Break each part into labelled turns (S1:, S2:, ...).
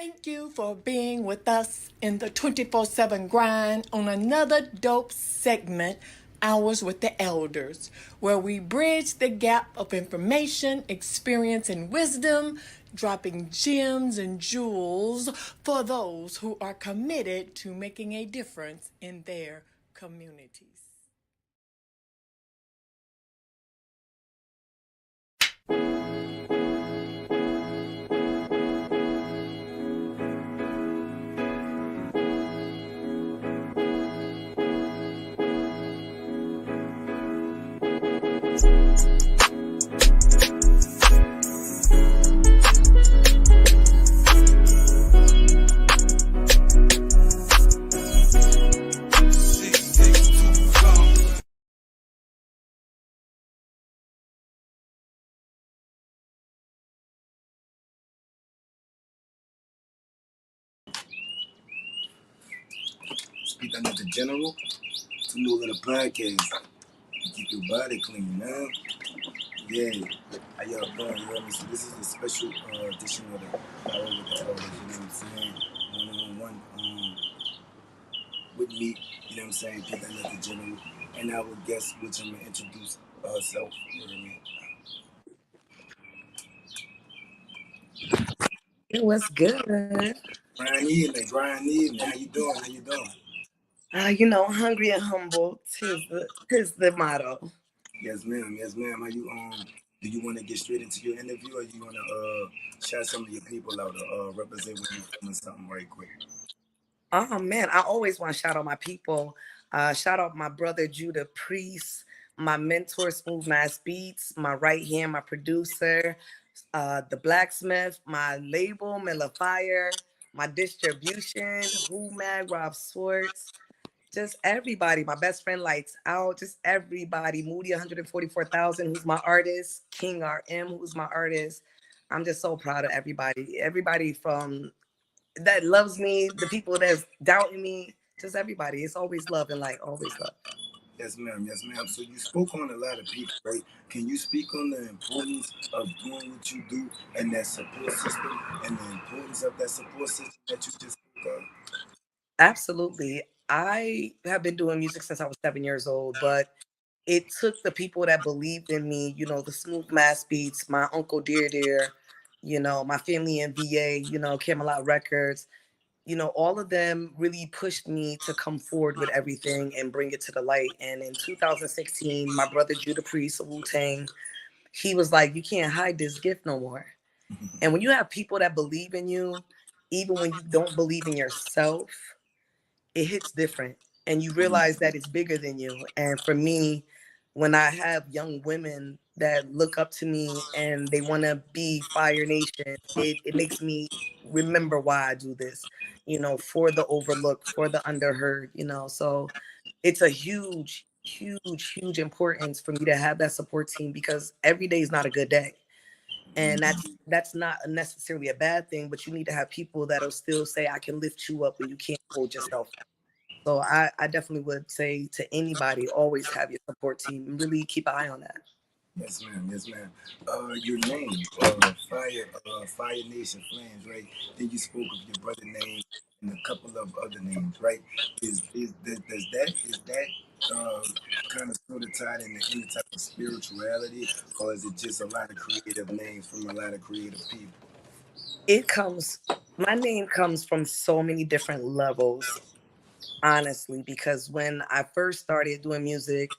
S1: Thank you for being with us in the 24/7 grind on another dope segment, Hours with the Elders, where we bridge the gap of information, experience, and wisdom, dropping gems and jewels for those who are committed to making a difference in their communities.
S2: Speak under the general to new little podcast. Keep your body clean, man. Yeah. How y'all doing? You know me? So this is a special edition of the Hour with the Elders, you know what I'm saying? One-on-one with me, you know what I'm saying? Speak under the general. And our guest, which I'm going to introduce herself, you know what I mean?
S3: It was good.
S2: Brian Evening. How you doing? How you doing?
S3: Hungry and humble. Tis the motto.
S2: Yes, ma'am. Yes, ma'am. How you do you want to get straight into your interview, or you want to shout some of your people out, or represent when you feeling something right quick?
S3: Oh man, I always want to shout out my people. Shout out my brother Judah Priest, my mentor Smooth Mass Beats, my right hand, my producer, the blacksmith, my label, Miller Fire, my distribution, Who Mag, Rob Swartz, just everybody. My best friend Lights Out, just everybody. Moody 144,000, who's my artist. King RM, who's my artist. I'm just so proud of everybody. Everybody from that loves me, the people that's doubting me, just everybody. It's always love and light, always love.
S2: Yes, ma'am. Yes, ma'am. So you spoke on a lot of people, right? Can you speak on the importance of doing what you do and that support system, and the importance of that support system that you just spoke of?
S3: Absolutely. I have been doing music since I was 7 years old, but it took the people that believed in me, the Smooth Mass Beats, my Uncle Dear, my family in VA, Camelot Records, all of them really pushed me to come forward with everything and bring it to the light. And in 2016, my brother Judah Priest of Wu-Tang, he was like, you can't hide this gift no more. And when you have people that believe in you, even when you don't believe in yourself, it hits different. And you realize that it's bigger than you. And for me, when I have young women that look up to me and they want to be Fire Nation, it makes me remember why I do this, for the overlooked, for the underheard, So it's a huge importance for me to have that support team, because every day is not a good day. And that's not necessarily a bad thing, but you need to have people that'll still say, I can lift you up when you can't hold yourself up. So I definitely would say to anybody, always have your support team and really keep an eye on that.
S2: Yes, ma'am. Yes, ma'am. Your name, Fire Nation Flames, right? Then you spoke of your brother name and a couple of other names, right? Is that kind of sort of tied into any type of spirituality, or is it just a lot of creative names from a lot of creative people?
S3: My name comes from so many different levels, honestly, because when I first started doing music,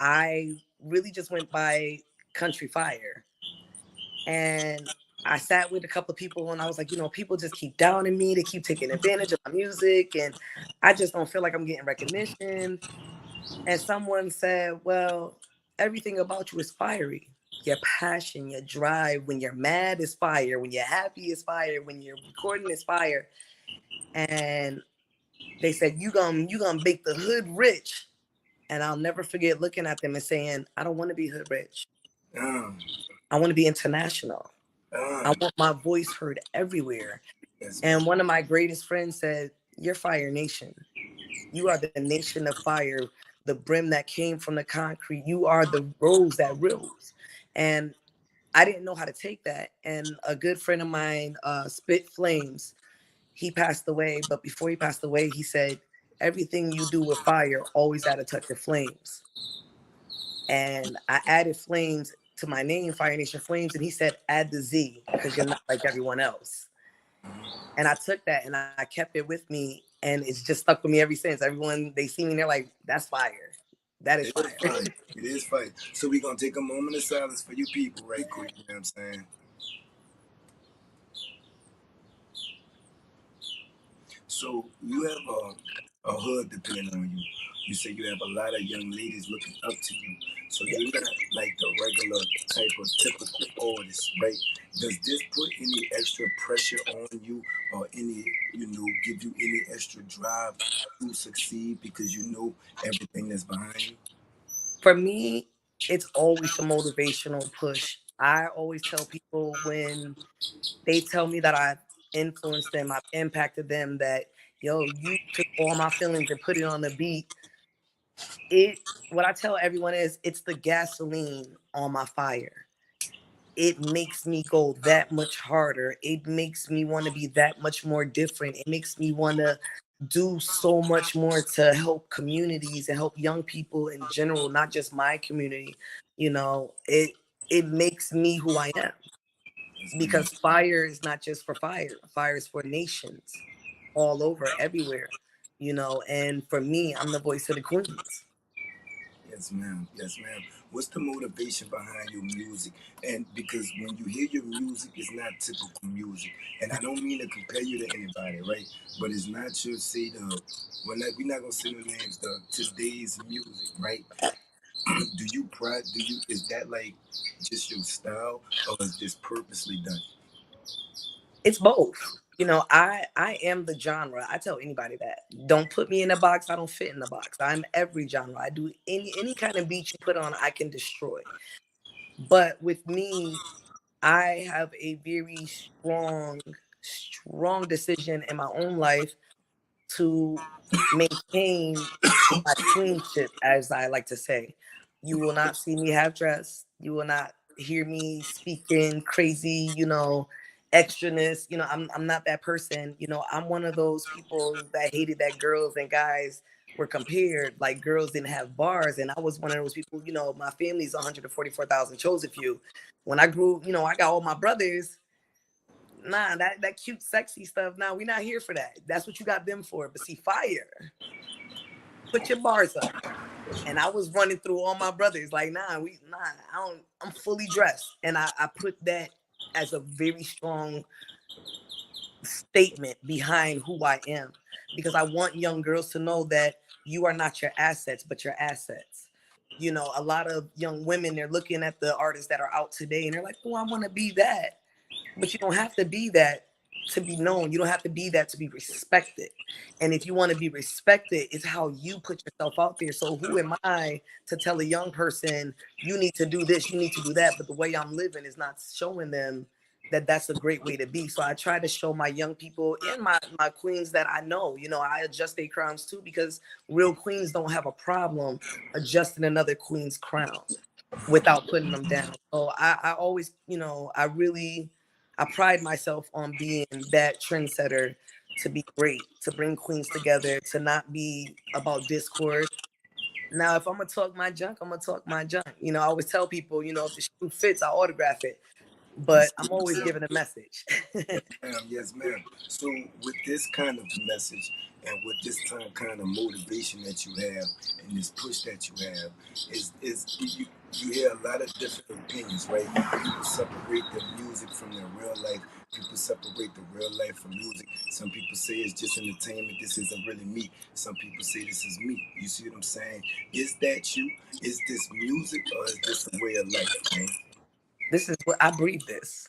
S3: I really just went by Country Fire. And I sat with a couple of people and I was like, people just keep downing me. They keep taking advantage of my music. And I just don't feel like I'm getting recognition. And someone said, well, everything about you is fiery. Your passion, your drive. When you're mad is fire. When you're happy is fire. When you're recording is fire. And they said, you gonna make the hood rich. And I'll never forget looking at them and saying, I don't want to be hood rich.
S2: Um,
S3: I want to be international. I
S2: um,
S3: want my voice heard everywhere.
S2: yes, ma'am.
S3: And one of my greatest friends said, you're Fire Nation. You are the nation of fire, the brim that came from the concrete. You are the rose that rose. And I didn't know how to take that. And a good friend of mine, spit flames. He passed away, but before he passed away, he said, "Everything you do with fire always add a touch of flames." And I added flames to my name, Fire Nation Flames, and he said, "Add the Z because you're not like everyone else." And I took that and I kept it with me, and it's just stuck with me ever since. Everyone, they see me and they're like, "That's fire. That is
S2: It is
S3: fire."
S2: fine. It is fine. So we're gonna take a moment of silence for you people right quick, you know what I'm saying? So you have a hood depending on you. You say you have a lot of young ladies looking up to you. So
S3: Yeah.
S2: you're not like the regular type of typical artist, right? Does this put any extra pressure on you or any, give you any extra drive to succeed because you know everything that's behind you?
S3: For me, it's always a motivational push. I always tell people when they tell me that I've influenced them, I've impacted them, that, yo, you took all my feelings and put it on the beat. What I tell everyone is it's the gasoline on my fire. It makes me go that much harder. It makes me want to be that much more different. It makes me want to do so much more to help communities and help young people in general, not just my community. It makes me who I am,
S2: Yes, man.
S3: because fire is not just for fire. Fire is for nations all over, everywhere. And for me, I'm the voice of the queens.
S2: Yes, ma'am. Yes, ma'am. What's the motivation behind your music? And because when you hear your music, it's not typical music. And I don't mean to compare you to anybody, right? But it's not your say the we're not gonna say no names. The today's music, right? Do you is that like just your style, or is this purposely done?
S3: It's both. I am the genre. I tell anybody that. Don't put me in a box. I don't fit in the box. I'm every genre. I do any kind of beat you put on, I can destroy. But with me, I have a very strong decision in my own life to maintain my queenship, as I like to say. You will not see me half dressed. You will not hear me speaking crazy, extraness. I'm not that person. I'm one of those people that hated that girls and guys were compared. Like, girls didn't have bars, and I was one of those people. My family's 144,000 chosen few. When I grew, I got all my brothers. Nah, that cute, sexy stuff. Nah, we're not here for that. That's what you got them for. But see, fire, put your bars up. And I was running through all my brothers, like, I don't, I'm fully dressed. And I put that as a very strong statement behind who I am, because I want young girls to know that you are not your assets, but your assets. A lot of young women, they're looking at the artists that are out today and they're like, oh, I want to be that. But you don't have to be that to be known. You don't have to be that to be respected. And if you want to be respected, it's how you put yourself out there. So who am I to tell a young person, you need to do this, you need to do that? But the way I'm living is not showing them that that's a great way to be. So I try to show my young people and my queens that I know, I adjust their crowns too, because real queens don't have a problem adjusting another queen's crown without putting them down. So I always, I pride myself on being that trendsetter, to be great, to bring queens together, to not be about discord. Now, if I'm gonna talk my junk, I'm gonna talk my junk. I always tell people, if the shoe fits, I autograph it.
S2: You
S3: But
S2: see
S3: I'm
S2: what I'm
S3: always
S2: saying?
S3: giving a message.
S2: Ma'am, yes, ma'am. So with this kind of message and with this kind of motivation that you have and this push that you have, you hear a lot of different opinions, right? People separate the music from their real life. People separate the real life from music. Some people say it's just entertainment. This isn't really me. Some people say this is me. You see what I'm saying? Is that you? Is this music or is this a way of life, man?
S3: This is what I breathe this.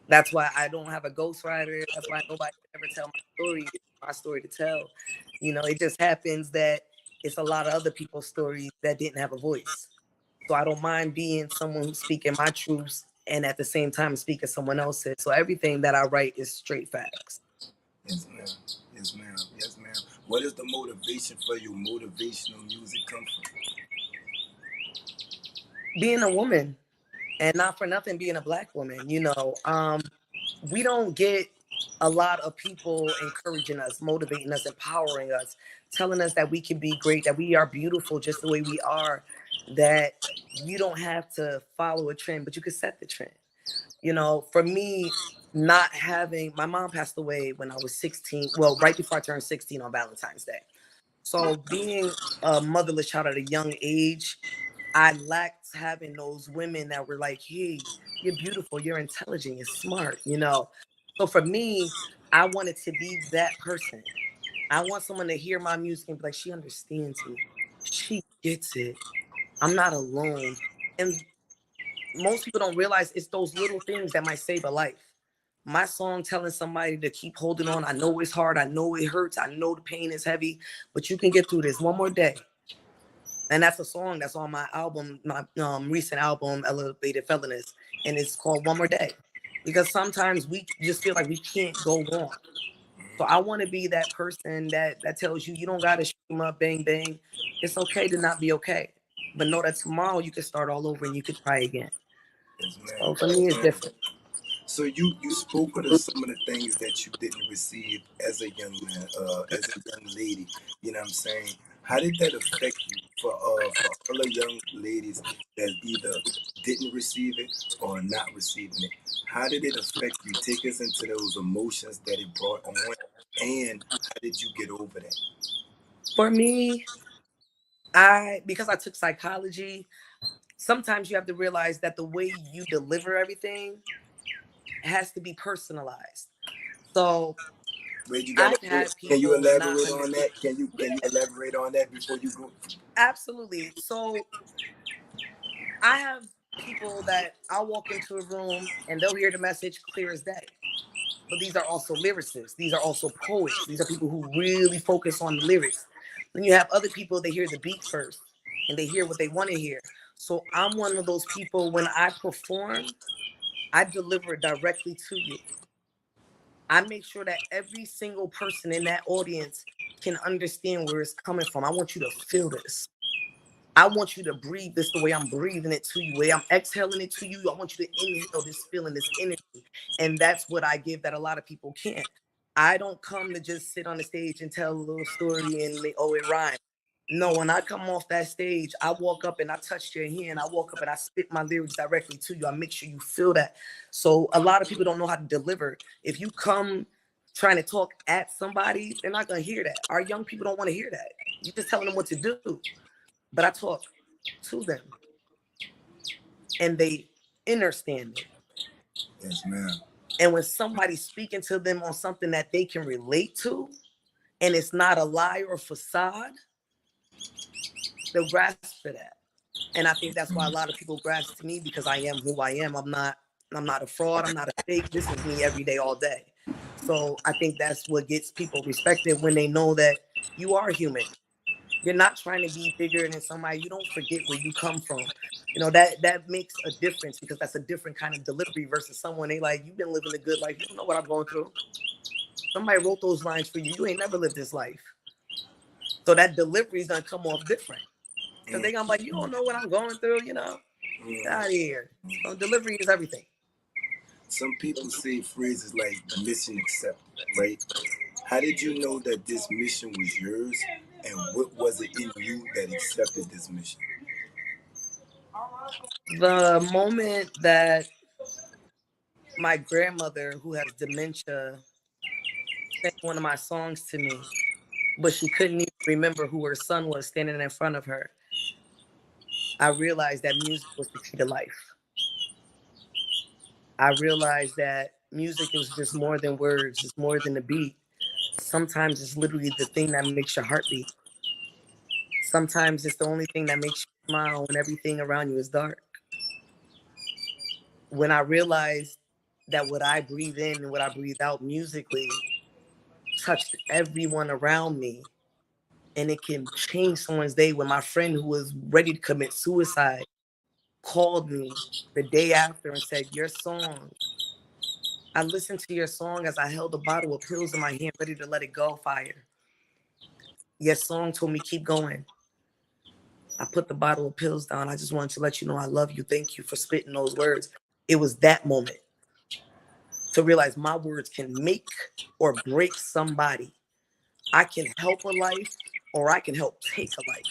S3: That's why I don't have a ghostwriter. That's why nobody can ever tell my story. It's my story to tell. It just happens that it's a lot of other people's stories that didn't have a voice. So I don't mind being someone who's speaking my truths and at the same time speaking someone else's. So everything that I write is straight facts.
S2: Yes, ma'am. Yes, ma'am. Yes, ma'am. What is the motivation for your motivational music come from?
S3: Being a woman, And not for nothing being a Black woman, we don't get a lot of people encouraging us, motivating us, empowering us, telling us that we can be great, that we are beautiful just the way we are, that you don't have to follow a trend, but you can set the trend. For me, not having my mom passed away when I was 16, well, right before I turned 16 on Valentine's Day. So being a motherless child at a young age, I lacked having those women that were like, hey, you're beautiful, you're intelligent, you're smart, So for me, I wanted to be that person. I want someone to hear my music and be like, she understands me. She gets it. I'm not alone. And most people don't realize it's those little things that might save a life. My song telling somebody to keep holding on. I know it's hard. I know it hurts. I know the pain is heavy, but you can get through this one more day. And that's a song that's on my album, my recent album, Elevated Feminist, and it's called One More Day. Because sometimes we just feel like we can't go on. So I want to be that person that tells you don't gotta shoot them up, bang bang. It's okay to not be okay, but know that tomorrow you can start all over and you could try again.
S2: Yes,
S3: So for
S2: man.
S3: me, it's different.
S2: So you spoke of some of the things that you didn't receive as a young man, as a young lady. You know what I'm saying? How did that affect you for all the young ladies that either didn't receive it or not receiving it? How did it affect you? Take us into those emotions that it brought on, and how did you get over that?
S3: For me, because I took psychology, sometimes you have to realize that the way you deliver everything has to be personalized. So
S2: Wait, you got
S3: I've
S2: to.
S3: had
S2: Can you
S3: people not
S2: elaborate on
S3: understand.
S2: that? Can you
S3: Yeah,
S2: elaborate on that before you go?
S3: absolutely. So I have people that I'll walk into a room and they'll hear the message clear as day. But these are also lyricists. These are also poets. These are people who really focus on the lyrics. Then you have other people that hear the beat first and they hear what they want to hear. So I'm one of those people when I perform, I deliver it directly to you. I make sure that every single person in that audience can understand where it's coming from. I want you to feel this. I want you to breathe this the way I'm breathing it to you, the way I'm exhaling it to you. I want you to inhale this feeling, this energy. And that's what I give that a lot of people can't. I don't come to just sit on the stage and tell a little story and it rhymes. No, when I come off that stage, I walk up and I touch your hand. I walk up and I spit my lyrics directly to you. I make sure you feel that. So a lot of people don't know how to deliver. If you come trying to talk at somebody, they're not going to hear that. Our young people don't want to hear that. You're just telling them what to do. But I talk to them and they understand me.
S2: Yes, ma'am.
S3: And when somebody's speaking to them on something that they can relate to, and it's not a lie or facade, they'll grasp for that. And I think that's why a lot of people grasp to me because I am who I am. I'm not a fraud. I'm not a fake. This is me every day, all day. So I think that's what gets people respected when they know that you are human. You're not trying to be bigger than somebody. You don't forget where you come from. That makes a difference because that's a different kind of delivery versus someone they like, you've been living a good life. You don't know what I'm going through. Somebody wrote those lines for you. You ain't never lived this life. So that delivery is gonna come off different. Because they gonna be like, you don't know what I'm going through. Get out of here. So delivery is everything.
S2: Some people say phrases like mission accepted, right? How did you know that this mission was yours, and what was it in you that accepted this mission?
S3: The moment that my grandmother, who has dementia, sang one of my songs to me, but she couldn't even remember who her son was standing in front of her, I realized that music was the key to life. I realized that music was just more than words, it's more than a beat. Sometimes it's literally the thing that makes your heart beat. Sometimes it's the only thing that makes you smile when everything around you is dark. When I realized that what I breathe in and what I breathe out musically touched everyone around me, and it can change someone's day. When my friend who was ready to commit suicide called me the day after and said, your song, I listened to your song as I held a bottle of pills in my hand, ready to let it go, fire. Your song told me keep going. I put the bottle of pills down. I just wanted to let you know I love you. Thank you for spitting those words. It was that moment to realize my words can make or break somebody. I can help a life or I can help take a life.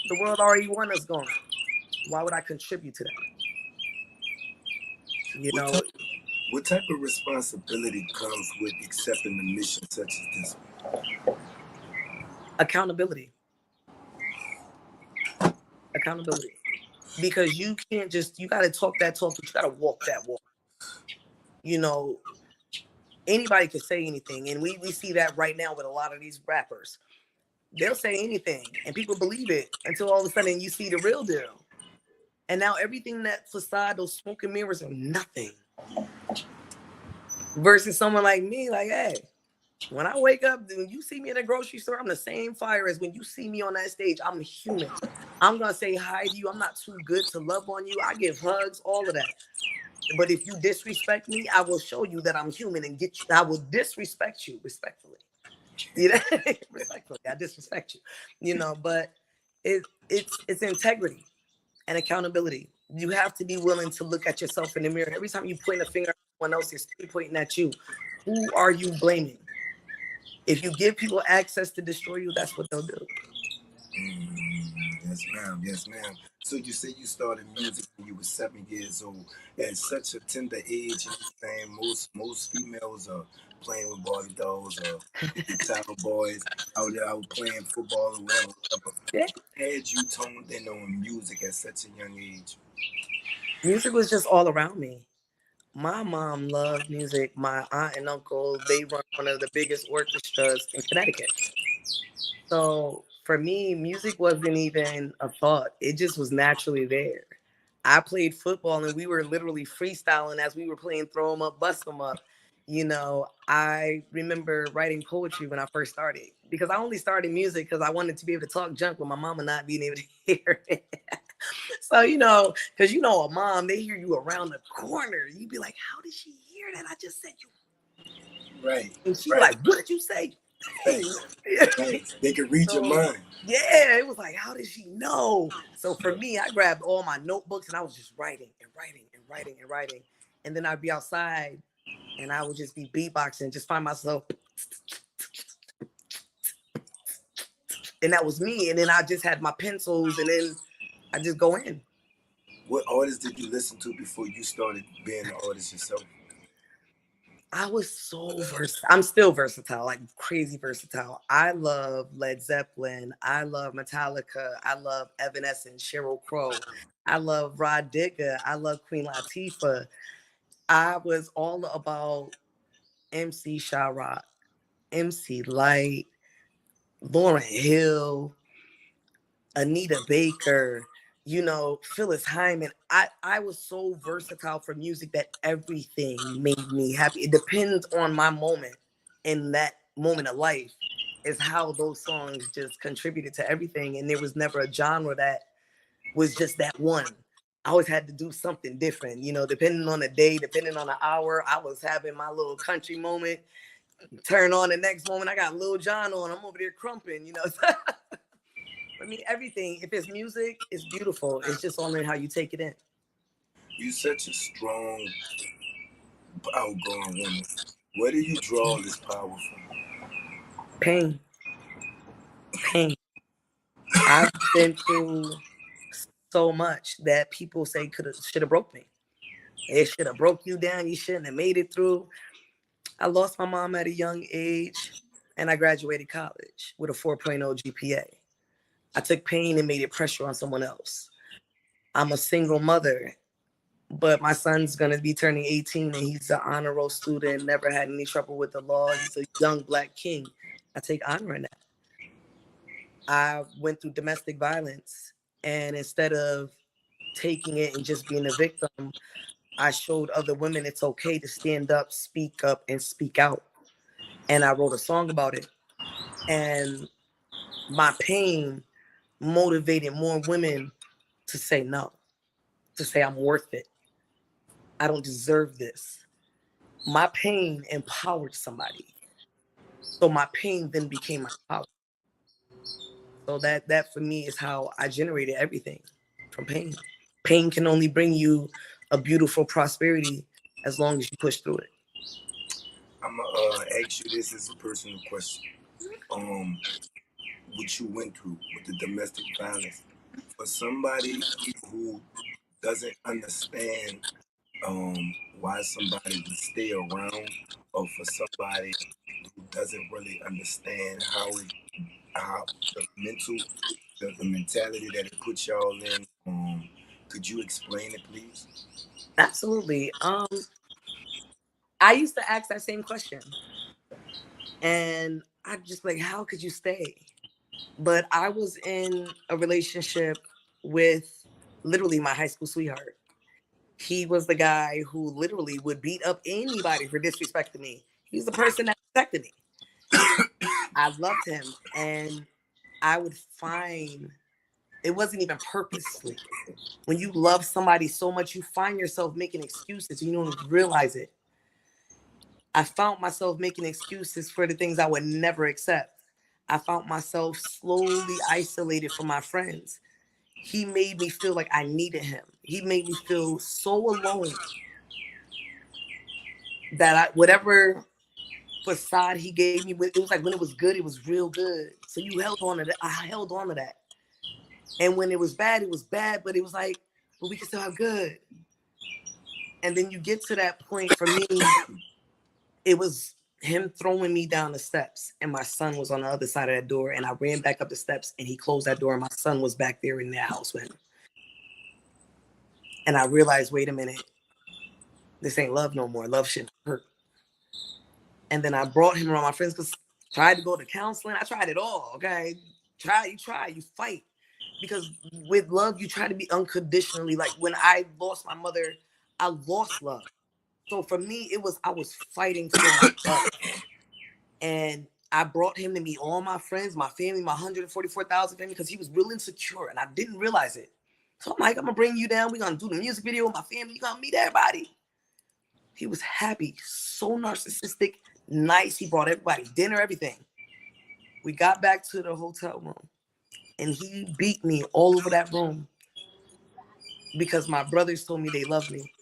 S3: The world already won us gone. Why would I contribute to that? You
S2: What
S3: know,
S2: type, what type of responsibility comes with accepting a mission such as this?
S3: accountability. Accountability. Because you can't just, you got to talk that talk, but you got to walk that walk. You know, anybody could say anything. And we see that right now with a lot of these rappers. They'll say anything and people believe it until all of a sudden you see the real deal. And now everything that facade, those smoke and mirrors are nothing. Versus someone like me, like, hey, when I wake up, when you see me in a grocery store, I'm the same fire as when you see me on that stage. I'm human. I'm going to say hi to you. I'm not too good to love on you. I give hugs, all of that. But if you disrespect me, I will show you that I'm human and get you. I will disrespect you respectfully. You know, respectfully, I disrespect you. You know, but it's integrity and accountability. You have to be willing to look at yourself in the mirror. Every time you point a finger at someone else, you're still pointing at you. Who are you blaming? If you give people access to destroy you, that's what they'll do.
S2: Yes, ma'am. Yes, ma'am. So you say you started music when you were 7 years old. At such a tender age, you saying most females are playing with Barbie dolls or child boys out there out playing football or whatever.
S3: Yeah.
S2: Had you toned in on music at such a young age?
S3: Music was just all around me. My mom loved music. My aunt and uncle, they run one of the biggest orchestras in Connecticut. So for me, music wasn't even a thought. It just was naturally there. I played football and we were literally freestyling as we were playing throw 'em up, bust 'em up. You know, I remember writing poetry when I first started because I only started music because I wanted to be able to talk junk with my mama not being able to hear it. So, you know, because you know, a mom, they hear you around the corner. You'd be like, how did she hear that? I just said you.
S2: Right,
S3: And she'd be
S2: right,
S3: like, what did you say? Dang.
S2: right, right. They can read your
S3: So
S2: mind.
S3: yeah, it was like, how did she know? So for me, I grabbed all my notebooks and I was just writing and writing and writing and writing. And then I'd be outside and I would just be beatboxing, just find myself, and that was me. And then I just had my pencils and then I just go in.
S2: What artists did you listen to before you started being an artist yourself?
S3: I was so versatile. I'm still versatile, like crazy versatile. I love Led Zeppelin. I love Metallica. I love Evanescence, Sheryl Crow. I love Rod Digger. I love Queen Latifah. I was all about MC Sharrock, MC Light, Lauryn Hill, Anita Baker, you know, Phyllis Hyman. I was so versatile for music that everything made me happy. It depends on my moment in that moment of life, is how those songs just contributed to everything. And there was never a genre that was just that one. I always had to do something different, you know, depending on the day, depending on the hour. I was having my little country moment. Turn on the next moment, I got Lil Jon on. I'm over there crumping, you know. I mean, everything. If it's music, it's beautiful. It's just only how you take it in.
S2: You such a strong, outgoing woman. Where do you draw this power from?
S3: Pain, pain. I've been through so much that people say could have, should have broke me. It should have broke you down. You shouldn't have made it through. I lost my mom at a young age, and I graduated college with a 4.0 GPA. I took pain and made it pressure on someone else. I'm a single mother, but my son's going to be turning 18 and he's an honor roll student, never had any trouble with the law. He's a young Black king. I take honor in that. I went through domestic violence, and instead of taking it and just being a victim, I showed other women it's okay to stand up, and speak out. And I wrote a song about it. And my pain motivated more women to say no, to say I'm worth it. I don't deserve this. My pain empowered somebody. So my pain then became my power. So that for me is how I generated everything from pain. Pain can only bring you a beautiful prosperity as long as you push through it.
S2: I'm gonna ask you this as a personal question. What you went through with the domestic violence, for somebody who doesn't understand why somebody would stay around, or for somebody who doesn't really understand how the mentality that it puts y'all in. Could you explain it, please?
S3: Absolutely. I used to ask that same question, and I just like, how could you stay? But I was in a relationship with literally my high school sweetheart. He was the guy who literally would beat up anybody for disrespecting me. He's the person that protected me. I loved him, and I would find it wasn't even purposely. When you love somebody so much, you find yourself making excuses. You don't realize it. I found myself making excuses for the things I would never accept. I found myself slowly isolated from my friends. He made me feel like I needed him. He made me feel so alone that whatever facade he gave me, it was like when it was good, it was real good. So you held on to that. I held on to that. And when it was bad, but it was like, but we can still have good. And then you get to that point. For me, it was him throwing me down the steps, and my son was on the other side of that door, and I ran back up the steps, and he closed that door, and my son was back there in the house with him. And I realized, wait a minute, this ain't love no more. Love shouldn't hurt. And then I brought him around my friends, because tried to go to counseling. I tried it all. Okay, you fight, because with love you try to be unconditionally. Like when I lost my mother, I lost love. So for me, I was fighting for my love. And I brought him to meet all my friends, my family, my 144,000 family, because he was real insecure and I didn't realize it. So I'm like, I'm gonna bring you down. We're gonna do the music video with my family. You're gonna meet everybody. He was happy, so narcissistic, nice. He brought everybody dinner, everything. We got back to the hotel room and he beat me all over that room because my brothers told me they loved me.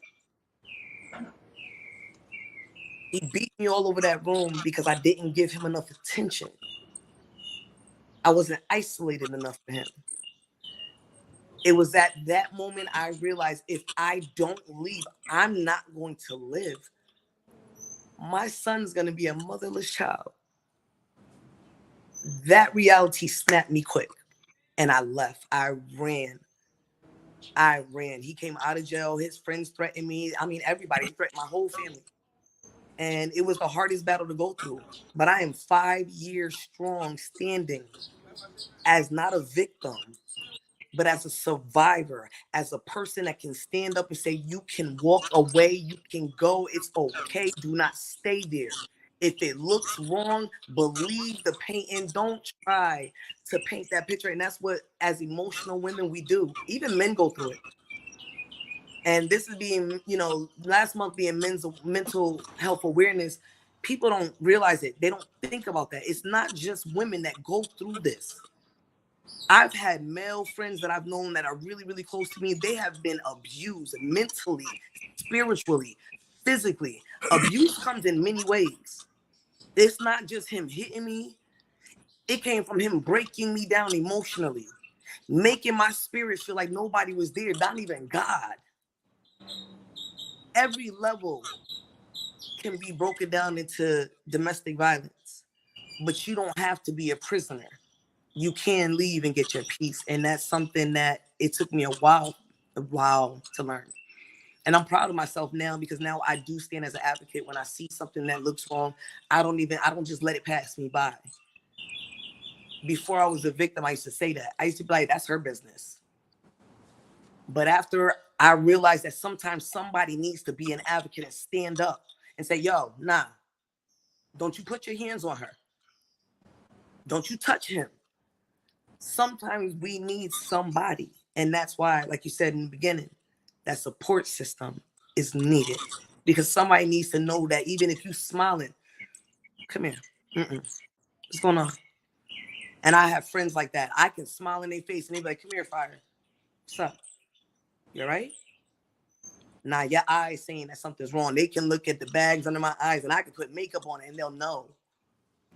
S3: He beat me all over that room because I didn't give him enough attention. I wasn't isolated enough for him. It was at that moment I realized, if I don't leave, I'm not going to live. My son's going to be a motherless child. That reality snapped me quick. And I left. I ran. He came out of jail. His friends threatened me. I mean, everybody. He threatened my whole family. And it was the hardest battle to go through. But I am 5 years strong, standing as not a victim, but as a survivor, as a person that can stand up and say, you can walk away, you can go, it's okay, do not stay there. If it looks wrong, believe the painting. Don't try to paint that picture. And that's what, as emotional women, we do. Even men go through it. And this is being, last month being mental health awareness. People don't realize it. They don't think about that. It's not just women that go through this. I've had male friends that I've known that are really, really close to me. They have been abused mentally, spiritually, physically. Abuse comes in many ways. It's not just him hitting me. It came from him breaking me down emotionally, making my spirit feel like nobody was there, not even God. Every level can be broken down into domestic violence, but you don't have to be a prisoner. You can leave and get your peace. And that's something that it took me a while to learn. And I'm proud of myself now, because now I do stand as an advocate. When I see something that looks wrong, I don't just let it pass me by. Before I was a victim, I used to say that. I used to be like, that's her business. But after I realized that sometimes somebody needs to be an advocate and stand up and say, yo, nah, don't you put your hands on her. Don't you touch him. Sometimes we need somebody. And that's why, like you said in the beginning, that support system is needed, because somebody needs to know that even if you smiling, come here, what's going on? And I have friends like that. I can smile in their face and they be like, come here, Fire. What's up? You all right? Now your eyes saying that something's wrong. They can look at the bags under my eyes and I can put makeup on it and they'll know.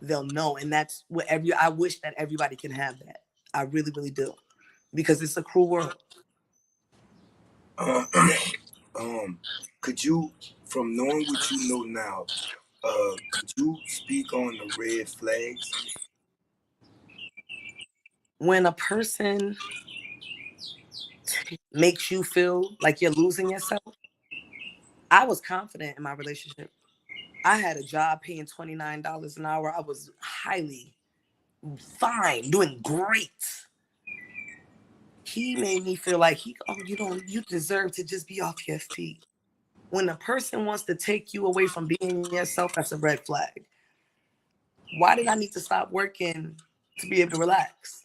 S3: They'll know. And that's what I wish that everybody can have that. I really, really do. Because it's a cruel world.
S2: Uh, could you, from knowing what you know now, could you speak on the red flags?
S3: When a person makes you feel like you're losing yourself, I was confident in my relationship. I had a job paying $29 an hour. I was highly fine, doing great. He made me feel like you deserve to just be off your feet. When a person wants to take you away from being yourself, that's a red flag. Why did I need to stop working to be able to relax?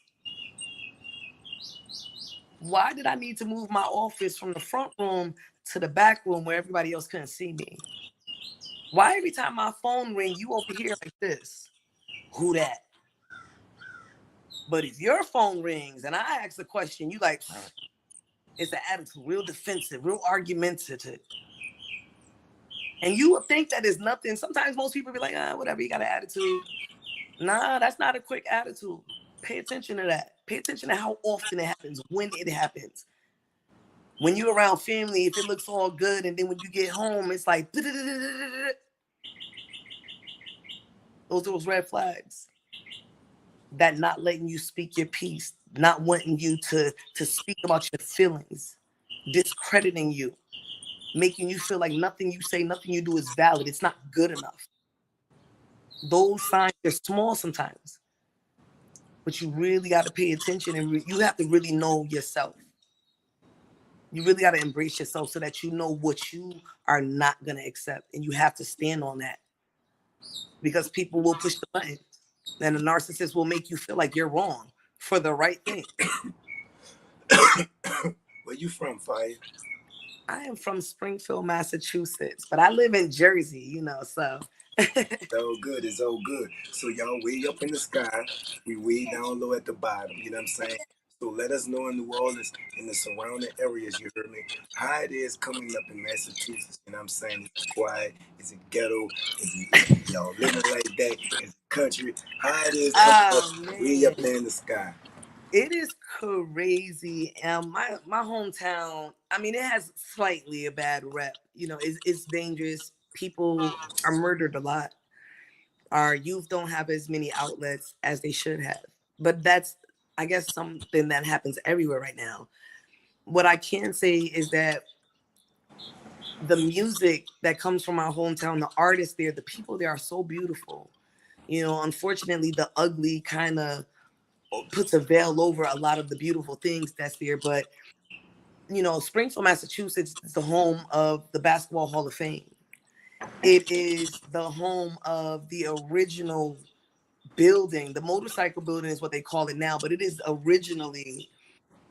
S3: Why did I need to move my office from the front room to the back room where everybody else couldn't see me? Why every time my phone rings, you over here like this? Who that? But if your phone rings and I ask a question, you like, it's an attitude, real defensive, real argumentative. And you would think that is nothing. Sometimes most people be like, whatever, you got an attitude. Nah, that's not a quick attitude. Pay attention to that. Pay attention to how often it happens, when it happens. When you're around family, if it looks all good, and then when you get home, it's like, those are those red flags. That not letting you speak your piece, not wanting you to speak about your feelings, discrediting you, making you feel like nothing you say, nothing you do is valid. It's not good enough. Those signs are small sometimes, but you really got to pay attention and you have to really know yourself. You really got to embrace yourself so that you know what you are not going to accept. And you have to stand on that because people will push the button and a narcissist will make you feel like you're wrong for the right thing.
S2: Where you from, Fire?
S3: I am from Springfield, Massachusetts, but I live in Jersey, so.
S2: It's all good. It's all good. So y'all way up in the sky, we way down low at the bottom. You know what I'm saying? So let us know in New Orleans, in the surrounding areas, you heard me, how it is coming up in Massachusetts. You know what I'm saying? Is it quiet? Is it ghetto? Is it y'all living like that? Is it country? How it is coming up way
S3: Man,
S2: up there in the sky.
S3: it is crazy. My hometown, I mean, it has slightly a bad rep. It's dangerous. People are murdered a lot. Our youth don't have as many outlets as they should have. But that's, I guess, something that happens everywhere right now. What I can say is that the music that comes from our hometown, the artists there, the people there are so beautiful. Unfortunately, the ugly kind of puts a veil over a lot of the beautiful things that's there. But, Springfield, Massachusetts is the home of the Basketball Hall of Fame. It is the home of the original building. The motorcycle building is what they call it now, but it is originally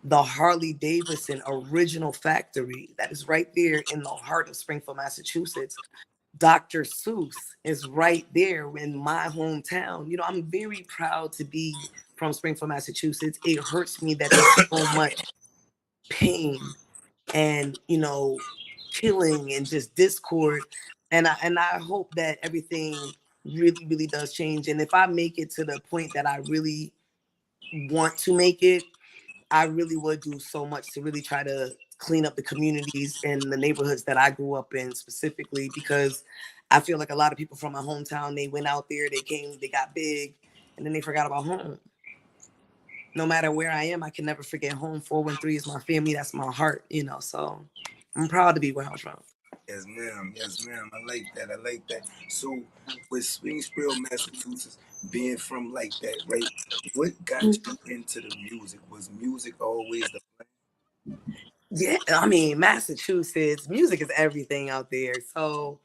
S3: the Harley Davidson original factory that is right there in the heart of Springfield, Massachusetts. Dr. Seuss is right there in my hometown. I'm very proud to be from Springfield, Massachusetts. It hurts me that there's so much pain and, killing and just discord. And I hope that everything really, really does change. And if I make it to the point that I really want to make it, I really would do so much to really try to clean up the communities and the neighborhoods that I grew up in specifically, because I feel like a lot of people from my hometown, they went out there, they came, they got big, and then they forgot about home. No matter where I am, I can never forget home. 413 is my family. That's my heart, so I'm proud to be where I'm from.
S2: Yes, ma'am. Yes, ma'am. I like that. I like that. So, with Springfield, Massachusetts, being from like that, right? What got you into the music? Was music always the
S3: Yeah, I mean, Massachusetts, music is everything out there. So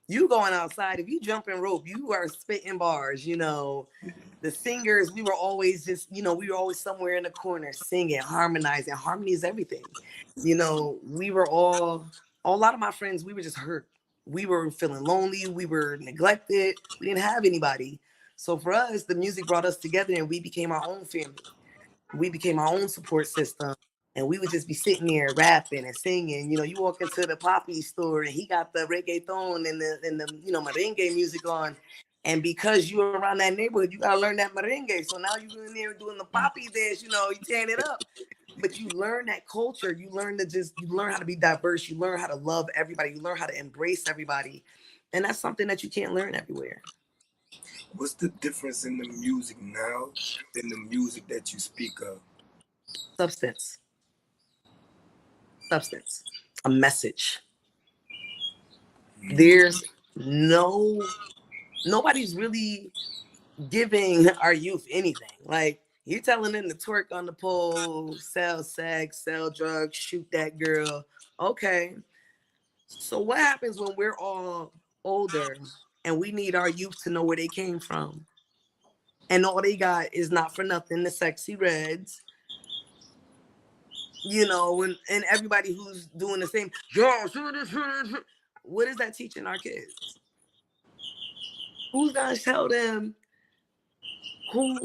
S3: you going outside, if you jumping rope, you are spitting bars, The singers, we were always just, we were always somewhere in the corner singing, harmonizing. Harmony is everything. We were a lot of my friends, we were just hurt. We were feeling lonely. We were neglected. We didn't have anybody. So for us, the music brought us together and we became our own family. We became our own support system. And we would just be sitting there rapping and singing. You know, you walk into the Poppy store and he got the reggaeton and the merengue music on. And because you're around that neighborhood, you gotta learn that merengue. So now you're in there doing the Poppy dance, you tearing it up. But you learn that culture. You learn how to be diverse. You learn how to love everybody. You learn how to embrace everybody. And that's something that you can't learn everywhere.
S2: What's the difference in the music now than the music that you speak of?
S3: Substance. A message. There's nobody's really giving our youth anything. Like, you're telling them to twerk on the pole, sell sex, sell drugs, shoot that girl. Okay. So what happens when we're all older and we need our youth to know where they came from? And all they got is not for nothing the sexy reds, and everybody who's doing the same. What is that teaching our kids? Who's gonna tell them who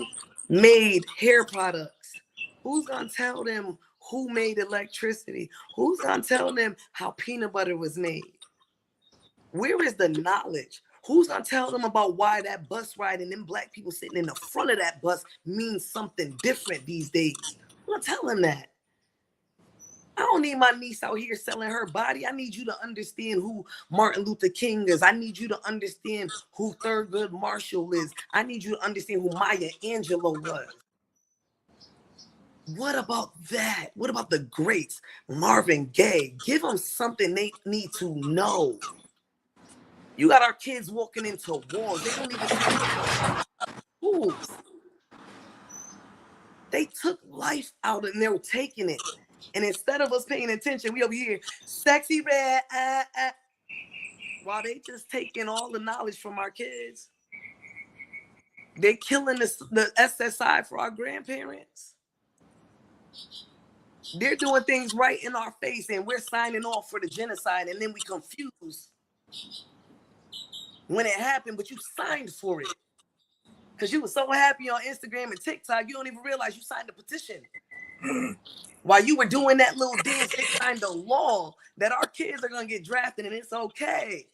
S3: made hair products? Who's gonna tell them who made electricity? Who's gonna tell them how peanut butter was made? Where is the knowledge? Who's gonna tell them about why that bus ride and them black people sitting in the front of that bus means something different these days? I'm gonna tell them that. I don't need my niece out here selling her body. I need you to understand who Martin Luther King is. I need you to understand who Thurgood Marshall is. I need you to understand who Maya Angelou was. What about that? What about the greats? Marvin Gaye. Give them something they need to know. You got our kids walking into walls. They don't even talk schools. They took life out and they're taking it. And instead of us paying attention, we over here, sexy red, while they just taking all the knowledge from our kids. They're killing the SSI for our grandparents. They're doing things right in our face and we're signing off for the genocide, and then we confuse when it happened, but you signed for it. Because you were so happy on Instagram and TikTok, you don't even realize you signed the petition. While you were doing that little dance, they signed a law that our kids are going to get drafted and it's okay.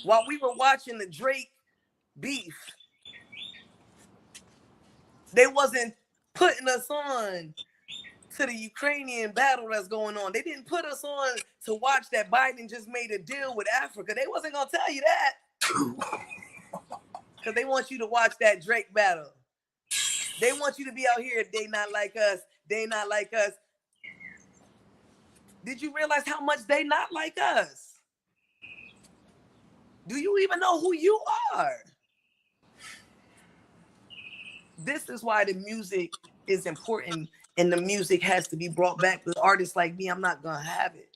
S3: While we were watching the Drake beef, they wasn't putting us on to the Ukrainian battle that's going on. They didn't put us on to watch that Biden just made a deal with Africa. They wasn't going to tell you that. Because they want you to watch that Drake battle. They want you to be out here. They not like us. They not like us. Did you realize how much they not like us? Do you even know who you are? This is why the music is important, and the music has to be brought back. With artists like me, I'm not going to have it.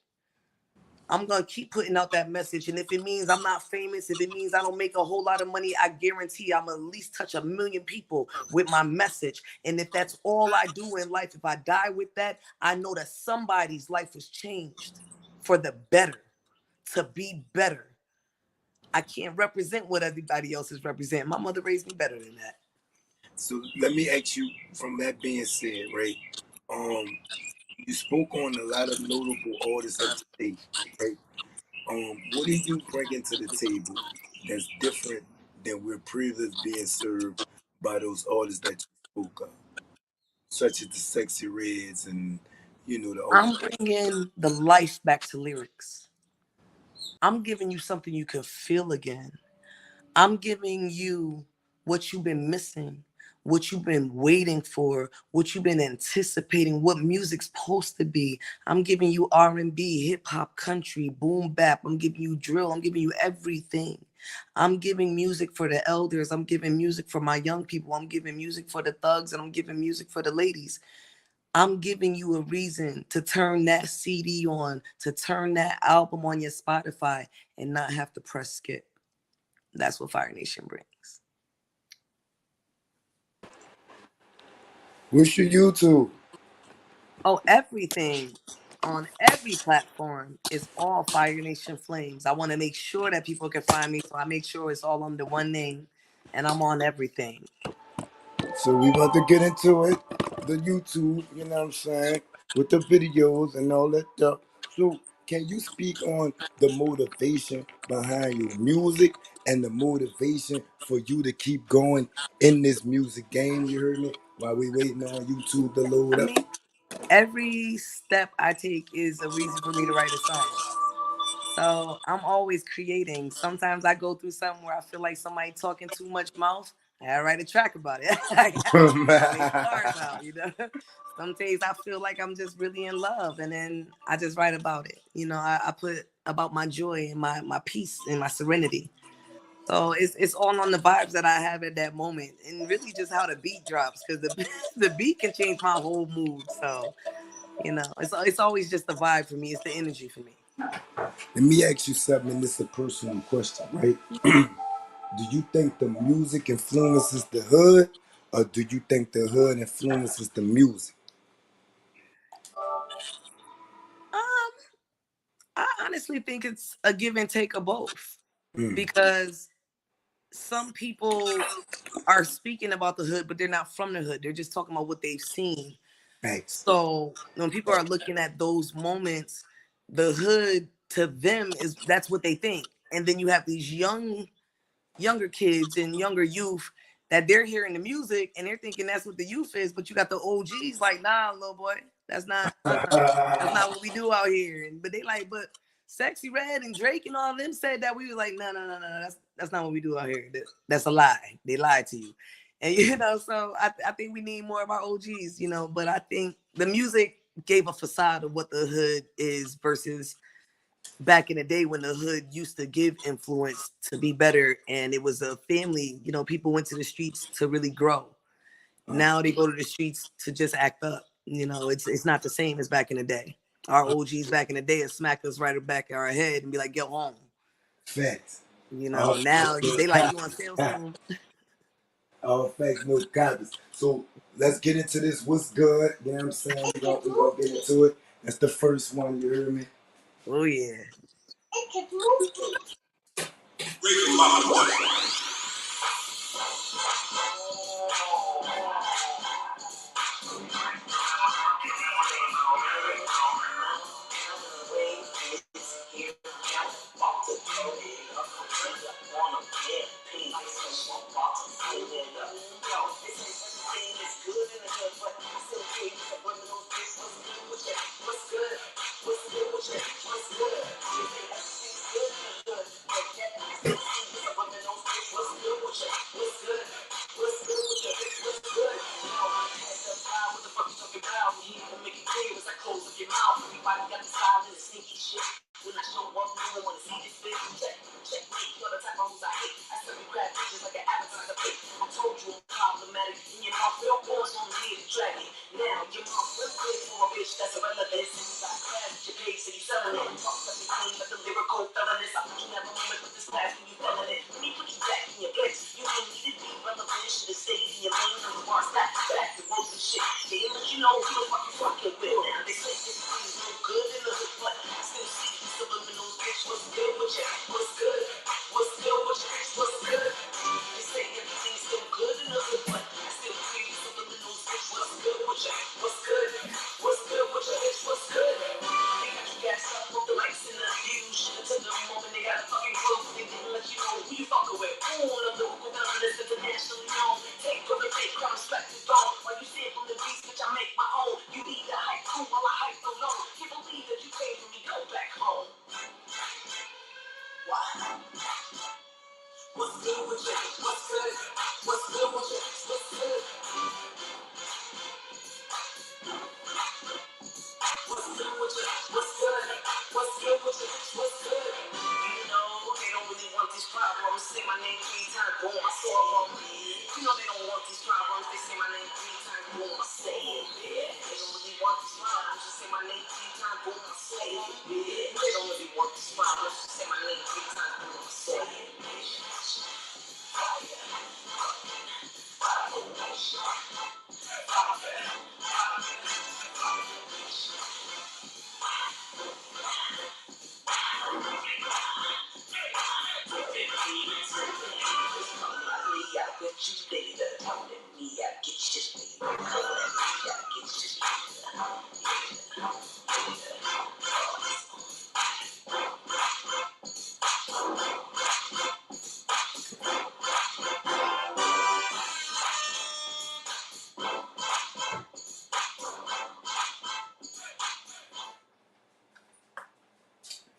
S3: I'm going to keep putting out that message. And if it means I'm not famous, if it means I don't make a whole lot of money, I guarantee I'm at least touch 1 million people with my message. And if that's all I do in life, if I die with that, I know that somebody's life was changed for the better, to be better. I can't represent what everybody else is representing. My mother raised me better than that.
S2: So let me ask you, from that being said, right? You spoke on a lot of notable artists of today, right? What do you bring to the table that's different than we're previously being served by those artists that you spoke of, such as the Sexy Reds and the
S3: I'm
S2: other?
S3: bringing the life back to lyrics. I'm giving you something you can feel again. I'm giving you what you've been missing, what you've been waiting for, what you've been anticipating, what music's supposed to be. I'm giving you R&B, hip hop, country, boom bap. I'm giving you drill. I'm giving you everything. I'm giving music for the elders. I'm giving music for my young people. I'm giving music for the thugs, and I'm giving music for the ladies. I'm giving you a reason to turn that CD on, to turn that album on your Spotify and not have to press skip. That's what Fire Nation brings.
S2: What's your YouTube?
S3: Oh, everything on every platform is all Fire Nation Flames. I want to make sure that people can find me, so I make sure it's all under one name. and I'm on everything.
S2: So we about to get into it. The YouTube, you know what I'm saying? With the videos and all that stuff. So can you speak on the motivation behind your music and the motivation for you to keep going in this music game, you heard me? While we waiting on YouTube to
S3: I
S2: load up.
S3: mean, every step I take is a reason for me to write a song. So I'm always creating. Sometimes I go through something where I feel like somebody talking too much mouth. I write a track about it. I make bars out, you know. Some days I feel like I'm just really in love, and then I just write about it. You know, I put about my joy and my peace and my serenity. So it's all on the vibes that I have at that moment, and really just how the beat drops, because the the beat can change my whole mood. So you know, it's always just the vibe for me. It's the energy for me.
S2: Let me ask you something, and this is a personal question, right? Do you think the music influences the hood, or do you think the hood influences the music?
S3: Um, I honestly think it's a give and take of both,
S2: Mm,
S3: because some people are speaking about the hood, but they're not from the hood. They're just talking about what they've seen.
S2: thanks.
S3: So when people are looking at those moments, the hood to them is that's what they think. And then you have these younger kids and younger youth that they're hearing the music and they're thinking that's what the youth is, but you got the OGs like, nah, little boy, that's not that's not what we do out here. And but they like, but Sexy Red and Drake and all of them said that. We was like, no, no, no, no, that's not what we do out here. That's a lie. They lied to you. And you know, so I think we need more of our OGs, you know, but I think the music gave a facade of what the hood is versus back in the day when the hood used to give influence to be better, and it was a family. You know, people went to the streets to really grow. Now they go to the streets to just act up. You know, it's not the same as back in the day. Our OGs back in the day would smack us right back of our head and be like, "Get home."
S2: Facts.
S3: You know,
S2: All
S3: now
S2: facts, no
S3: they like you on sales
S2: copies.
S3: team.
S2: All facts, no copies. So let's get into this. What's good? You know what I'm saying? We're gonna get into it. That's the first one, you heard me?
S3: Oh yeah.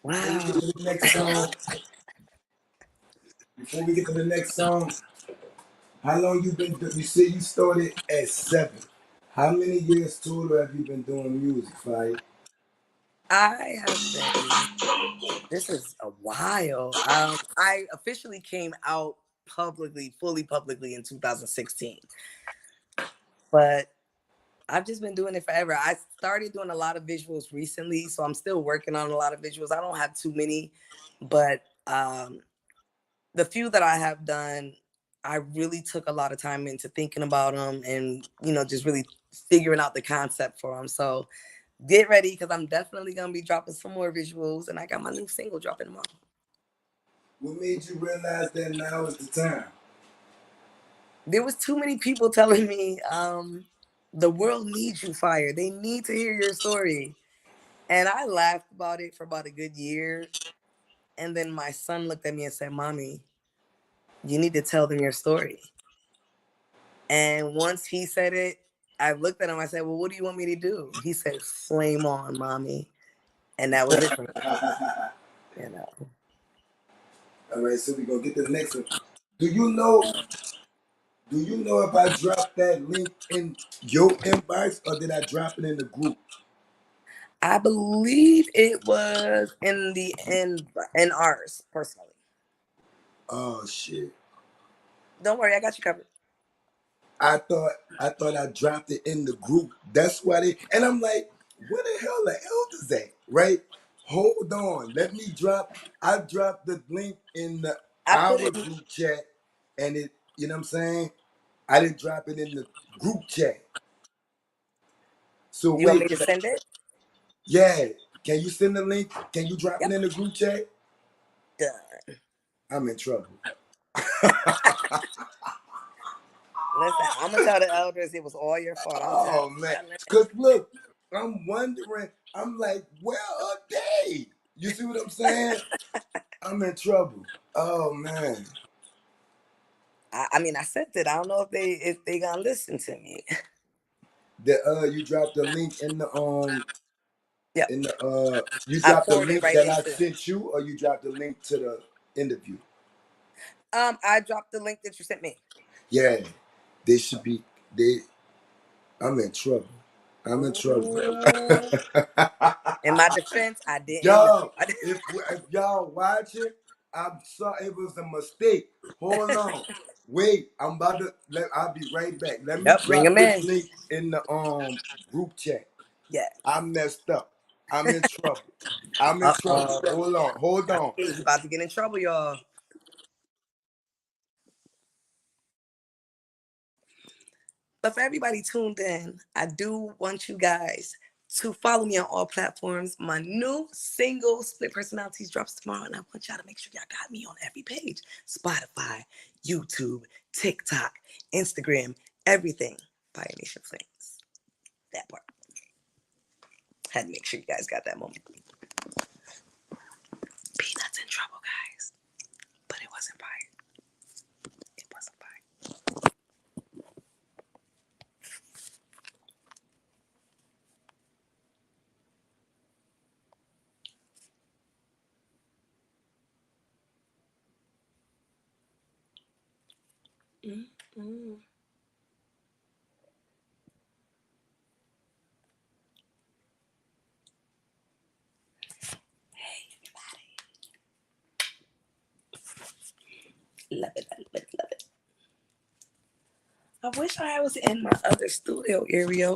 S2: Before we get
S3: Wow.
S2: to the next song, before we get to the next song, how long you been? You said you started at 7. How many years total have you been doing music, Fire?
S3: I have been, this is a while. I officially came out publicly, fully publicly in 2016. But I've just been doing it forever. I started doing a lot of visuals recently, so I'm still working on a lot of visuals. I don't have too many, but the few that I have done, I really took a lot of time into thinking about them and, just really figuring out the concept for them. So get ready because I'm definitely going to be dropping some more visuals, and I got my new single dropping tomorrow.
S2: What made you realize that now is the time?
S3: There was too many people telling me, the world needs you, Fire. They need to hear your story. And I laughed about it for about a good year. And then my son looked at me and said, Mommy, you need to tell them your story. And once he said it, I looked at him. I said, well, what do you want me to do? He said, flame on, Mommy. And that was it for me. You know,
S2: All right, so we gonna get to the next one. Do you know? Do you know if I dropped that link in your inbox or did I drop it in the group?
S3: I believe it was in ours personally.
S2: Oh shit!
S3: Don't worry, I got you covered.
S2: I thought I dropped it in the group. That's why they and I'm like, where the hell the elders at? Right? Hold on. Let me drop. I dropped the link in the
S3: I put
S2: our
S3: it.
S2: group chat, and it. You know what I'm saying? I didn't drop it in the group chat. So
S3: You want me
S2: wait,
S3: to send it?
S2: yeah. Can you send the link? Can you drop it
S3: Yep.
S2: in the group chat?
S3: Done.
S2: I'm in trouble.
S3: Listen, I'm gonna tell the elders it was all your fault. I'm
S2: Oh man,
S3: telling it.
S2: cause look, I'm wondering. I'm like, where are they? You see what I'm saying? I'm in trouble. Oh man.
S3: I mean, I sent it. I don't know if they gonna listen to me.
S2: You dropped the link
S3: Yep.
S2: in the you
S3: I
S2: dropped the
S3: forwarded
S2: link
S3: right
S2: that I
S3: into them.
S2: sent you, or you dropped the link to the interview.
S3: I dropped the link that you sent me.
S2: Yeah, they should be. They. I'm in trouble. I'm in trouble.
S3: Ooh. In my defense, I didn't know.
S2: Yo, if y'all watching, I'm sorry, it was a mistake. Hold on. Wait, I'll be right back. Let me
S3: Yep, bring
S2: drop
S3: them
S2: this
S3: in.
S2: link in the group chat.
S3: Yeah.
S2: I messed up. I'm in trouble. I'm in trouble.
S3: Uh-oh.
S2: Hold on. Hold on.
S3: He's about to get in trouble, y'all. But for everybody tuned in, I do want you guys to follow me on all platforms. My new single, Split Personalities, drops tomorrow, and I want y'all to make sure y'all got me on every page. Spotify, YouTube, TikTok, Instagram, everything. Fire Nation Flames. That part. Had to make sure you guys got that moment. Peanuts in trouble, guys. But it wasn't fire. It wasn't fire. Mm-mm. Love it, love it, love it. I wish I was in my other studio area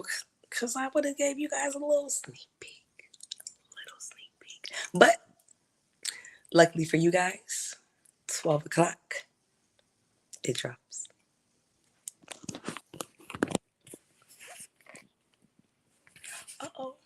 S3: because I would have gave you guys a little sneak peek. Little sneak peek. But luckily for you guys, 12 o'clock, it drops. Uh-oh.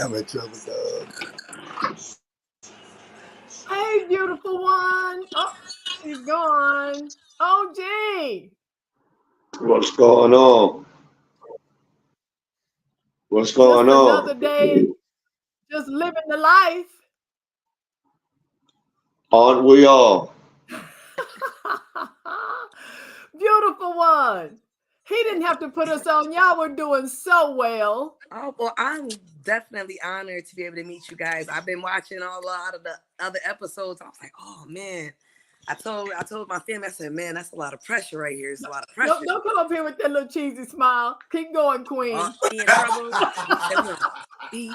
S2: I'm in trouble, dog.
S1: Hey, beautiful one. Oh, she's gone. Oh, gee.
S4: What's going on? What's
S1: Just
S4: going
S1: another
S4: on?
S1: day, just living the life.
S4: Aren't we all?
S1: Beautiful one. He didn't have to put us on. Y'all were doing so well.
S3: Oh, well, I'm definitely honored to be able to meet you guys. I've been watching a lot of the other episodes. I was like, oh man. I told my family, I said, man, that's a lot of pressure right here. It's a lot of pressure.
S1: Don't come up here with that little cheesy smile. Keep going, Queen.
S3: She in trouble. He said, look, beat,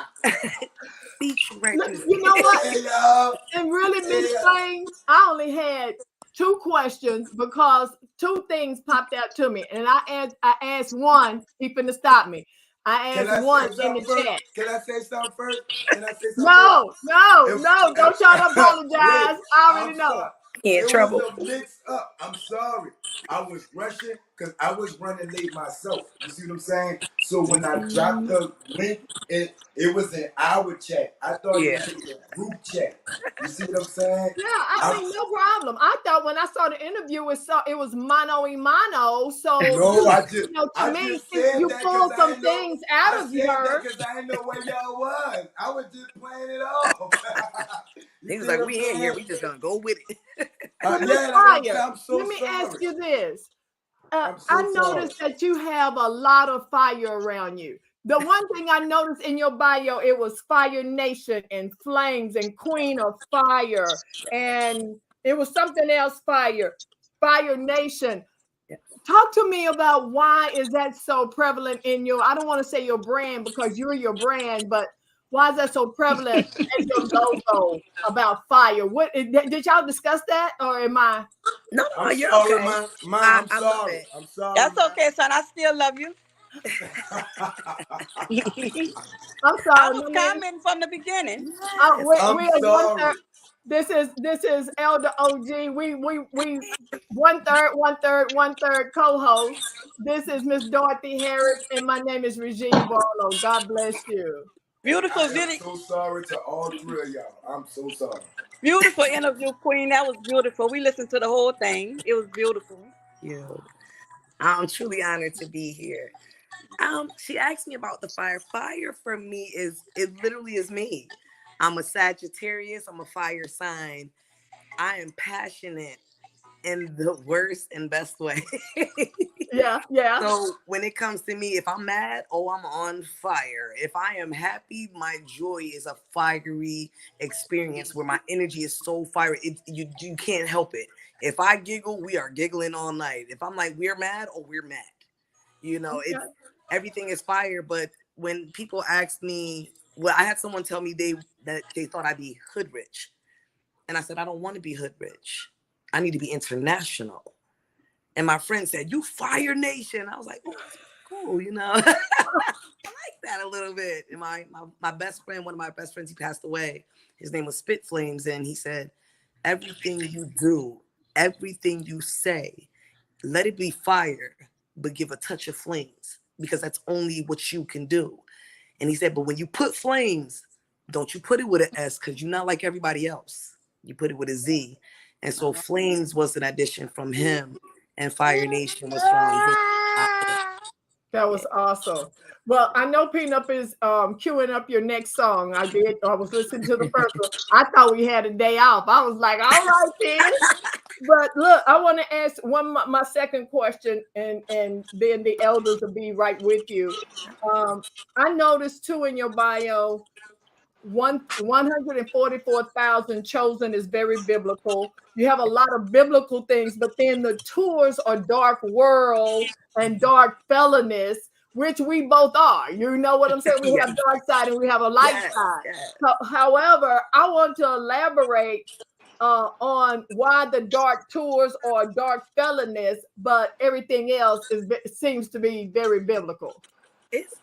S3: beat you right
S1: Look,
S3: through.
S1: you know what?
S2: Hey, y'all.
S1: And really, Miss
S2: Yeah.
S1: Flames, I only had two questions because two things popped out to me. And I asked one, he finna stop me. I
S2: Can
S1: asked
S2: I
S1: one
S2: say
S1: in the
S2: something first?
S1: chat.
S2: Can I say something first? Can I say something first?
S1: No, no,
S2: It,
S1: no, don't try to
S2: wait,
S1: apologize. I already
S2: I'm
S1: know.
S2: sorry.
S3: He in
S2: It was
S3: trouble.
S2: a mix up. I'm sorry. I was rushing because I was running late myself. You see what I'm saying? So when I dropped the link, it was in our chat. I thought it
S3: Yeah.
S2: was in the group chat. You see what I'm saying?
S1: Yeah, I mean, no problem. I thought when I saw the interview, it was mano y mano. So,
S2: No,
S1: to
S2: I
S1: me,
S2: just said
S1: you
S2: that because
S1: pulled
S2: I
S1: some
S2: didn't know.
S1: things out
S2: I
S1: of
S2: said that
S1: her.
S2: because I didn't know where y'all was. I was just playing it off. You
S3: He was
S2: see
S3: like,
S2: what I'm
S3: we in here.
S2: saying?
S3: We just gonna go with it.
S1: Well, Miss
S2: Yeah, that's what I'm
S1: Fire,
S2: saying. I'm so
S1: let me ask
S2: sorry.
S1: you this.
S2: I'm
S1: I
S2: so sorry.
S1: noticed that you have a lot of fire around you. The one thing I noticed in your bio, it was Fire Nation and Flames and Queen of Fire. And it was something else, Fire Nation.
S3: Yeah.
S1: Talk to me about why is that so prevalent in your, I don't want to say your brand because you're your brand, but why is that so prevalent as your logo about fire? What did y'all discuss that or am I?
S3: No,
S2: I'm
S3: you're
S2: sorry,
S3: okay.
S2: I'm
S3: I love
S2: sorry.
S3: it.
S2: I'm sorry,
S5: That's okay, son. I still love you.
S1: I'm
S5: I
S1: sorry,
S5: was
S1: my name.
S5: commenting from the beginning.
S3: Yes.
S2: I'm
S1: We are one third.
S2: sorry.
S1: This is Elder OG. We one third, one third, one third co-host. This is Miss Dorothy Harris, and my name is Regine Barlow. God bless you.
S5: Beautiful
S2: I am
S5: video,
S2: so sorry to all three of y'all. I'm so sorry.
S5: beautiful interview, Queen. That was beautiful. We listened to the whole thing. It was beautiful.
S3: You. I'm truly honored to be here. She asked me about the fire. Fire for me it literally is me. I'm a Sagittarius. I'm a fire sign. I am passionate in the worst and best way.
S1: Yeah, yeah.
S3: So when it comes to me, if I'm mad, oh, I'm on fire. If I am happy, my joy is a fiery experience where my energy is so fiery. You can't help it. If I giggle, we are giggling all night. If I'm like, we're mad, oh, we're mad.
S1: Okay.
S3: It's everything is fire. But when people ask me, well, I had someone tell me that they thought I'd be hood rich. And I said, I don't want to be hood rich. I need to be international. And my friend said, you Fire Nation. I was like, oh, that's cool, I like that a little bit. And my best friend, one of my best friends, he passed away. His name was Spit Flames. And he said, everything you do, everything you say, let it be fire, but give a touch of flames because that's only what you can do. And he said, but when you put flames, don't you put it with an S because you're not like everybody else. You put it with a Z. And so Flames was an addition from him, and Fire Nation was from his.
S1: That was awesome. Well, I know Peanut is queuing up your next song. I did. I was listening to the first one. I thought we had a day off. I was like, all right, then. But look, I want to ask my second question, and then the elders will be right with you. I noticed too in your bio, 144,000 chosen is very biblical. You have a lot of biblical things, but then the tours are dark world and dark felonies, which we both are. You know what I'm saying? We
S3: Yes,
S1: have dark side and we have a light
S3: yes,
S1: side.
S3: yes.
S1: However, I want to elaborate on why the dark tours are dark felonies, but everything else seems to be very biblical.
S3: It's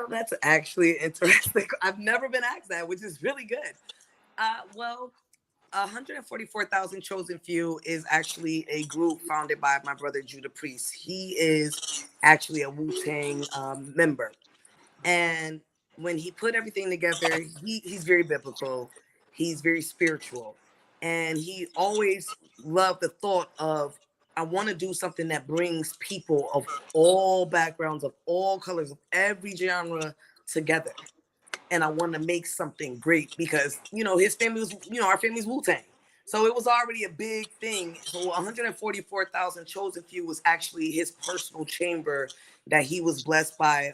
S3: that's actually interesting. I've never been asked that, which is really good. Well, 144,000 Chosen Few is actually a group founded by my brother Judah Priest. He is actually a Wu-Tang member. And when he put everything together, he's very biblical, he's very spiritual, and he always loved the thought of, I want to do something that brings people of all backgrounds, of all colors, of every genre together. And I want to make something great because, his family was, our family's Wu-Tang. So it was already a big thing. So 144,000 Chosen Few was actually his personal chamber that he was blessed by,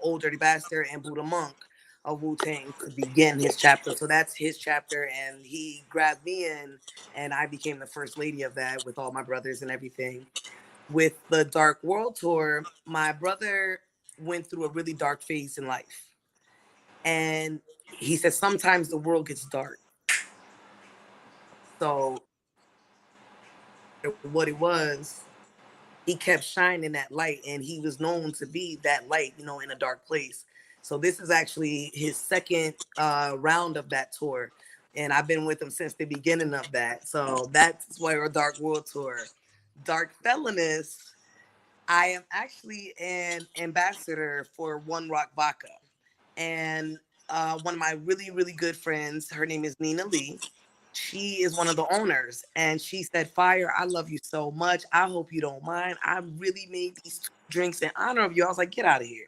S3: Old Dirty Bastard and Buddha Monk of Wu-Tang to begin his chapter. So that's his chapter. And he grabbed me in, and I became the first lady of that with all my brothers and everything. With the Dark World Tour, my brother went through a really dark phase in life. And he said, sometimes the world gets dark. So what it was, he kept shining that light, and he was known to be that light, in a dark place. So this is actually his second round of that tour. And I've been with him since the beginning of that. So that's why our Dark World Tour. Dark Felonious, I am actually an ambassador for One Rock Vodka. And one of my really, really good friends, her name is Nina Lee. She is one of the owners. And she said, Fire, I love you so much. I hope you don't mind. I really made these drinks in honor of you. I was like, get out of here.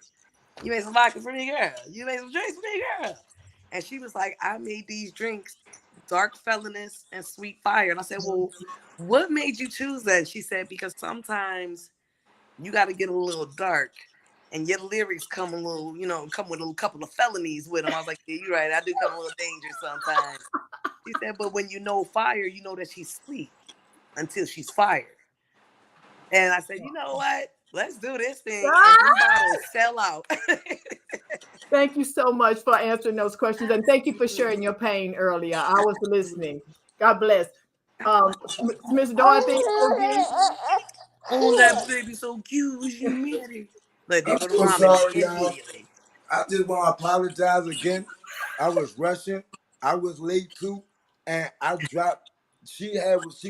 S3: You made some vodka for me, girl. You made some drinks for me, girl. And she was like, I made these drinks, Dark Felonious and Sweet Fire. And I said, well, what made you choose that? She said, because sometimes you got to get a little dark, and your lyrics come a little, come with a couple of felonies with them. I was like, yeah, you're right. I do come a little dangerous sometimes. She said, but when you know Fire, you know that she's sweet until she's fired. And I said, you know what? Let's do this thing. And them bottles sell out.
S1: Thank you so much for answering those questions. And thank you for sharing your pain earlier. I was listening. God bless. Miss Dorothy,
S3: Oh, that baby so cute. She married. Look, there
S2: I'm
S3: go the
S2: so
S3: mom in there
S2: sorry, y'all.
S3: immediately.
S2: I just want to apologize again. I was rushing. I was late too, and I dropped. She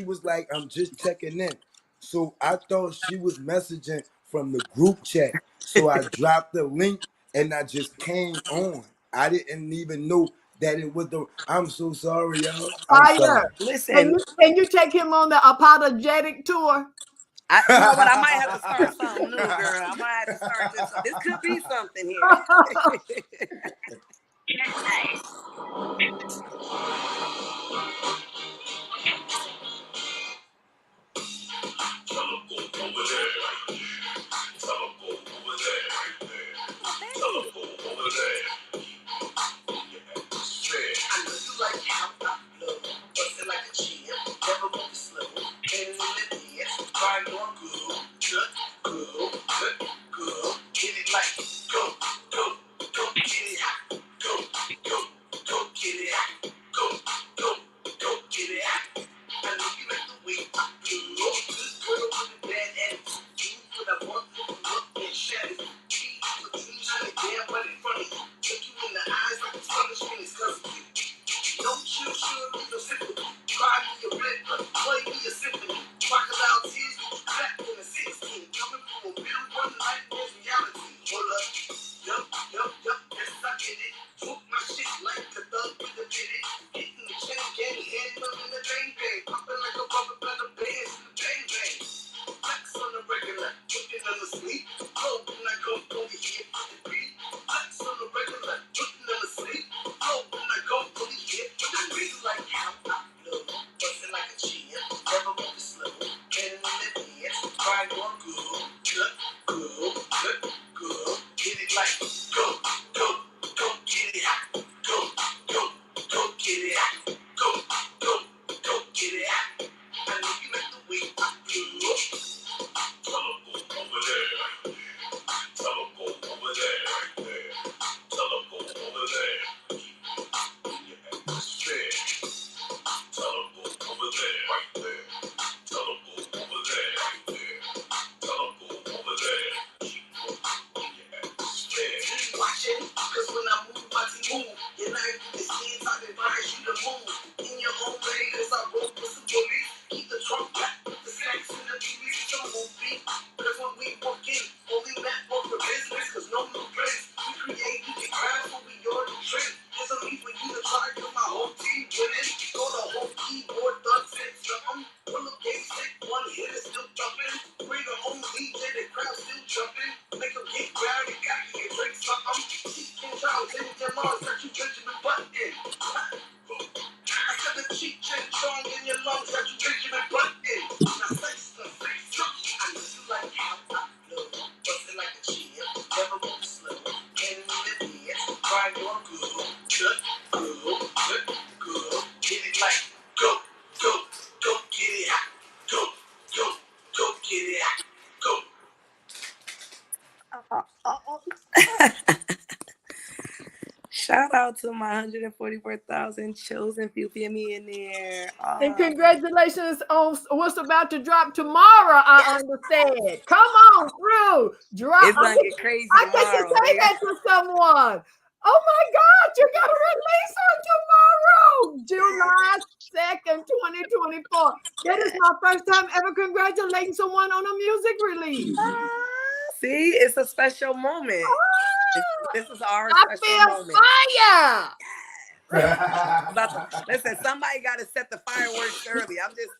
S2: was like, I'm just checking in. So I thought she was messaging from the group chat. So I dropped the link and I just came on. I didn't even know that it was the. I'm so sorry, y'all. I'm
S1: Fire.
S2: sorry.
S3: Listen,
S1: Can you take him on the apologetic tour?
S3: you know what? I might have to start something new, girl. I might have to start this. This could be something here. out to my 144,000 chosen people in there.
S1: And congratulations on what's about to drop tomorrow. I understand. Come on through. Drop.
S3: It's gonna get crazy
S1: I can
S3: tomorrow.
S1: say that to someone. Oh my God, you got a release on tomorrow, July 2nd, 2024. That is my first time ever congratulating someone on a music release.
S3: See, it's a special moment. This is our
S1: I
S3: special
S1: feel
S3: moment.
S1: fire.
S3: Listen, somebody got to set the fireworks early. I'm just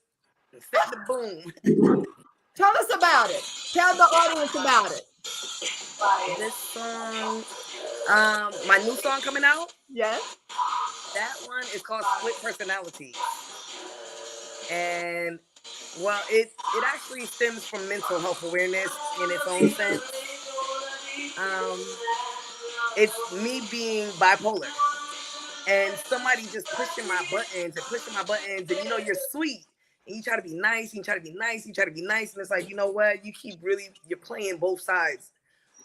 S3: setting the boom.
S1: Tell us about it. Tell the audience about it.
S3: This song, my new song coming out.
S1: Yes.
S3: That one is called Split Personality. And well, it actually stems from mental health awareness in its own sense. It's me being bipolar and somebody just pushing my buttons, and you know, you're sweet and you try to be nice, and you try to be nice, and it's like, you know what, you're playing both sides.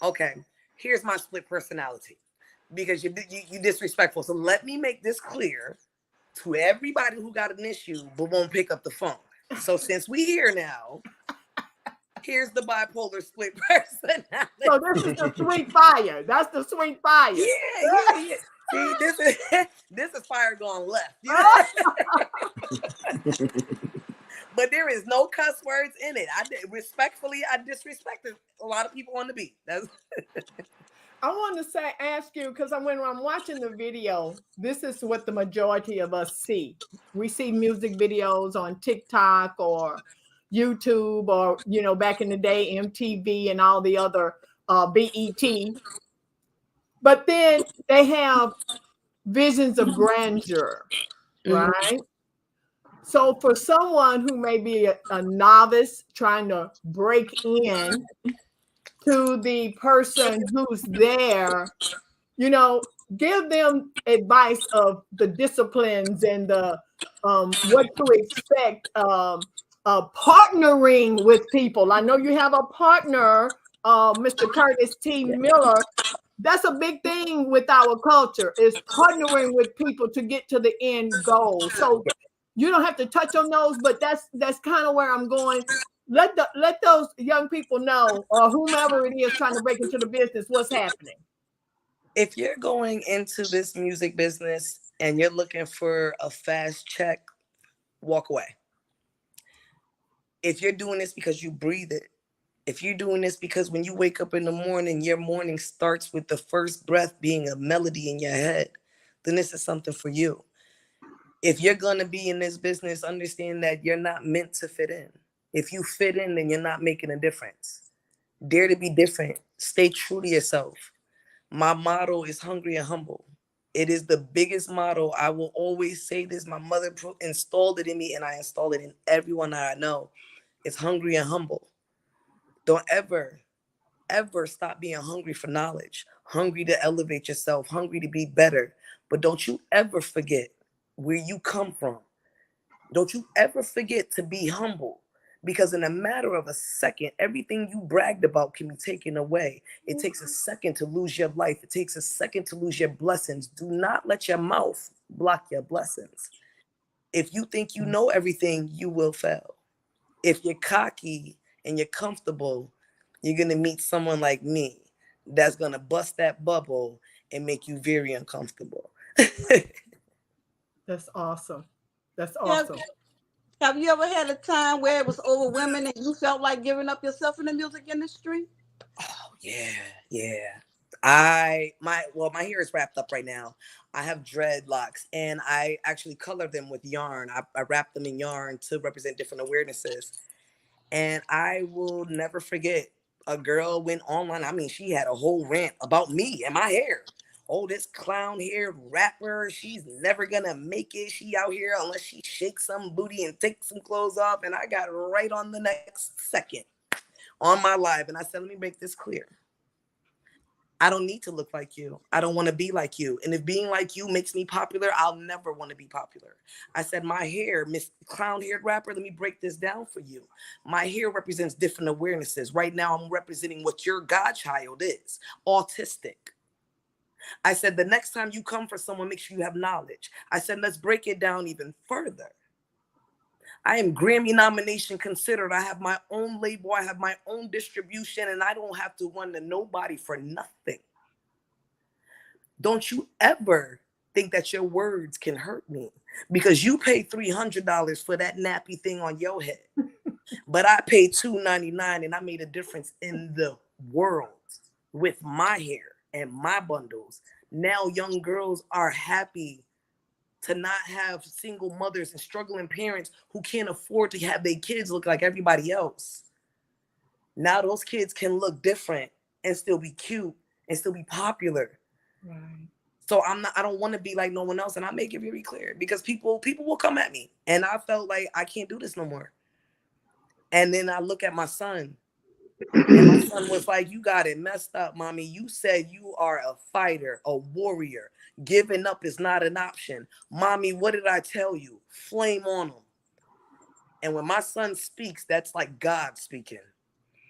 S3: Okay, here's my split personality, because you disrespectful. So let me make this clear to everybody who got an issue but won't pick up the phone. So since we here now, here's the bipolar split personality.
S1: So this is the sweet fire. That's the sweet fire.
S3: Yeah. See, this is fire going left. You know? But there is no cuss words in it. I disrespected a lot of people on the beat.
S1: I want to ask you, because when I'm watching the video, this is what the majority of us see. We see music videos on TikTok or YouTube, or, you know, back in the day, MTV and all the other BET. But then they have visions of grandeur, right? So for someone who may be a novice trying to break in to the person who's there, you know, give them advice of the disciplines and the what to expect, partnering with people. I know you have a partner, Mr. Curtis T. Miller. That's a big thing with our culture, is partnering with people to get to the end goal. So you don't have to touch on those, but that's kind of where I'm going. Let those young people know, or whomever it is trying to break into the business, what's happening.
S3: If you're going into this music business and you're looking for a fast check, walk away. If you're doing this because you breathe it, if you're doing this because when you wake up in the morning, your morning starts with the first breath being a melody in your head, then this is something for you. If you're going to be in this business, understand that you're not meant to fit in. If you fit in, then you're not making a difference. Dare to be different. Stay true to yourself. My motto is hungry and humble. It is the biggest motto. I will always say this. My mother installed it in me, and I installed it in everyone that I know. It's hungry and humble. Don't ever stop being hungry for knowledge, hungry to elevate yourself, hungry to be better. But don't you ever forget where you come from. Don't you ever forget to be humble, because in a matter of a second, everything you bragged about can be taken away. It takes a second to lose your life. It takes a second to lose your blessings. Do not let your mouth block your blessings. If you think you know everything, you will fail. If you're cocky and you're comfortable, you're going to meet someone like me that's going to bust that bubble and make you very uncomfortable.
S1: That's awesome. That's awesome.
S5: Have you ever had a time where it was overwhelming and you felt like giving up yourself in the music industry?
S3: Oh, yeah. My hair is wrapped up right now. I have dreadlocks, and I actually color them with yarn. I wrap them in yarn to represent different awarenesses. And I will never forget, a girl went online. I mean, she had a whole rant about me and my hair. Oh, this clown hair rapper, she's never gonna make it. She out here unless she shakes some booty and takes some clothes off. And I got right on the next second on my live. And I said, let me make this clear. I don't need to look like you. I don't want to be like you. And if being like you makes me popular, I'll never want to be popular. I said, my hair, Miss Clown-haired rapper, let me break this down for you. My hair represents different awarenesses. Right now, I'm representing what your godchild is, autistic. I said, the next time you come for someone, make sure you have knowledge. I said, let's break it down even further. I am Grammy nomination considered. I have my own label. I have my own distribution, and I don't have to run to nobody for nothing. Don't you ever think that your words can hurt me, because you pay $300 for that nappy thing on your head, but I paid $299 and I made a difference in the world with my hair and my bundles. Now young girls are happy to not have single mothers and struggling parents who can't afford to have their kids look like everybody else. Now those kids can look different and still be cute and still be popular.
S1: Right.
S3: So I don't want to be like no one else. And I make it very clear, because people will come at me. And I felt like I can't do this no more. And then I look at my son, and my son was like, you got it messed up, mommy. You said you are a fighter, a warrior. Giving up is not an option. Mommy, what did I tell you? Flame on him. And when my son speaks, that's like God speaking.